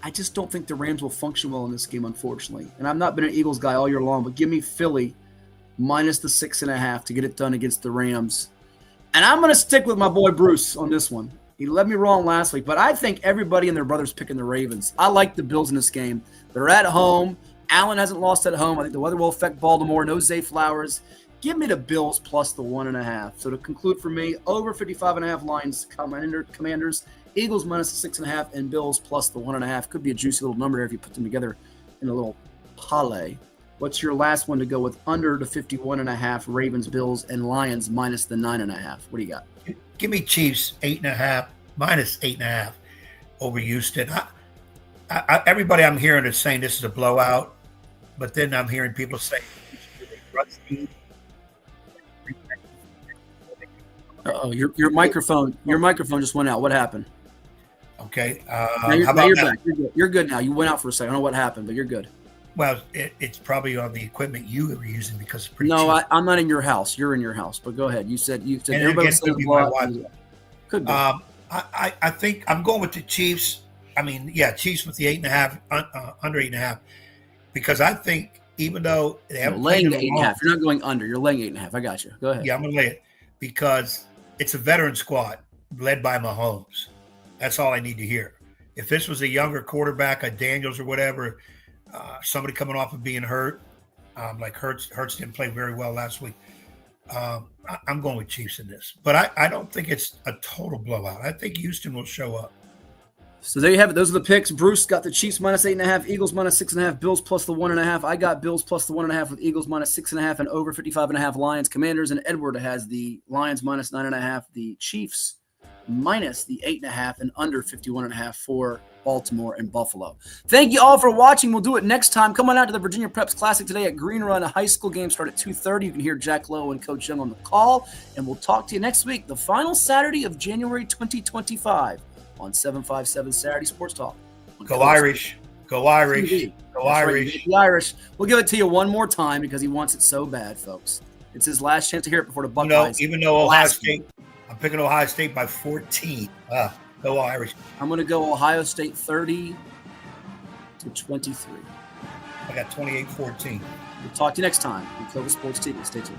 I just don't think the Rams will function well in this game, unfortunately. And I've not been an Eagles guy all year long, but give me Philly minus the 6.5 to get it done against the Rams. And I'm going to stick with my boy Bruce on this one. He led me wrong last week, but I think everybody and their brother's picking the Ravens. I like the Bills in this game. They're at home. Allen hasn't lost at home. I think the weather will affect Baltimore. No Zay Flowers. Give me the Bills plus the 1.5. So to conclude for me, over 55.5 Lions Commanders, Eagles minus the 6.5, and Bills plus the 1.5. Could be a juicy little number there if you put them together in a little parlay. What's your last one to go with under the 51.5 Ravens, Bills, and Lions minus the 9.5? What do you got? Give me Chiefs 8.5, minus 8.5 over Houston. Everybody I'm hearing is saying this is a blowout, but then I'm hearing people say Uh-oh, your microphone just went out. What happened? Okay. Now you're back. You're good now. You went out for a second. I don't know what happened, but you're good. Well, it's probably on the equipment you were using because it's pretty cheap. cheap. I'm not in your house. You're in your house, but go ahead. You said and everybody again, could be my wife. Could be. I think I'm going with the Chiefs. I mean, yeah, Chiefs with the 8.5, under 8.5, because I think even though they haven't laying played the 8.5, you're not going under. You're laying 8.5. I got you. Go ahead. Yeah, I'm gonna lay it because it's a veteran squad led by Mahomes. That's all I need to hear. If this was a younger quarterback, a Daniels or whatever, somebody coming off of being hurt, like Hurts didn't play very well last week. I'm going with Chiefs in this, but I don't think it's a total blowout. I think Houston will show up. So there you have it. Those are the picks. Bruce got the Chiefs minus 8.5, Eagles minus 6.5, Bills plus the 1.5. I got Bills plus the 1.5 with Eagles minus 6.5 and over 55.5 Lions Commanders. And Edward has the Lions minus 9.5, the Chiefs minus the 8.5 and under 51.5 for Baltimore and Buffalo. Thank you all for watching. We'll do it next time. Come on out to the Virginia Preps Classic today at Green Run. A high school game start at 2:30. You can hear Jack Lowe and Coach Young on the call. And we'll talk to you next week, the final Saturday of January 2025 on 757 Saturday Sports Talk. Go Irish. Go Irish. TV. Go That's Irish. Right, the Irish. We'll give it to you one more time because he wants it so bad, folks. It's his last chance to hear it before the Buckeyes. Even though Ohio State, I'm picking Ohio State by 14. Go Irish. I'm going to go Ohio State 30-23. I got 28-14. We'll talk to you next time on CoVA Sports TV. Stay tuned.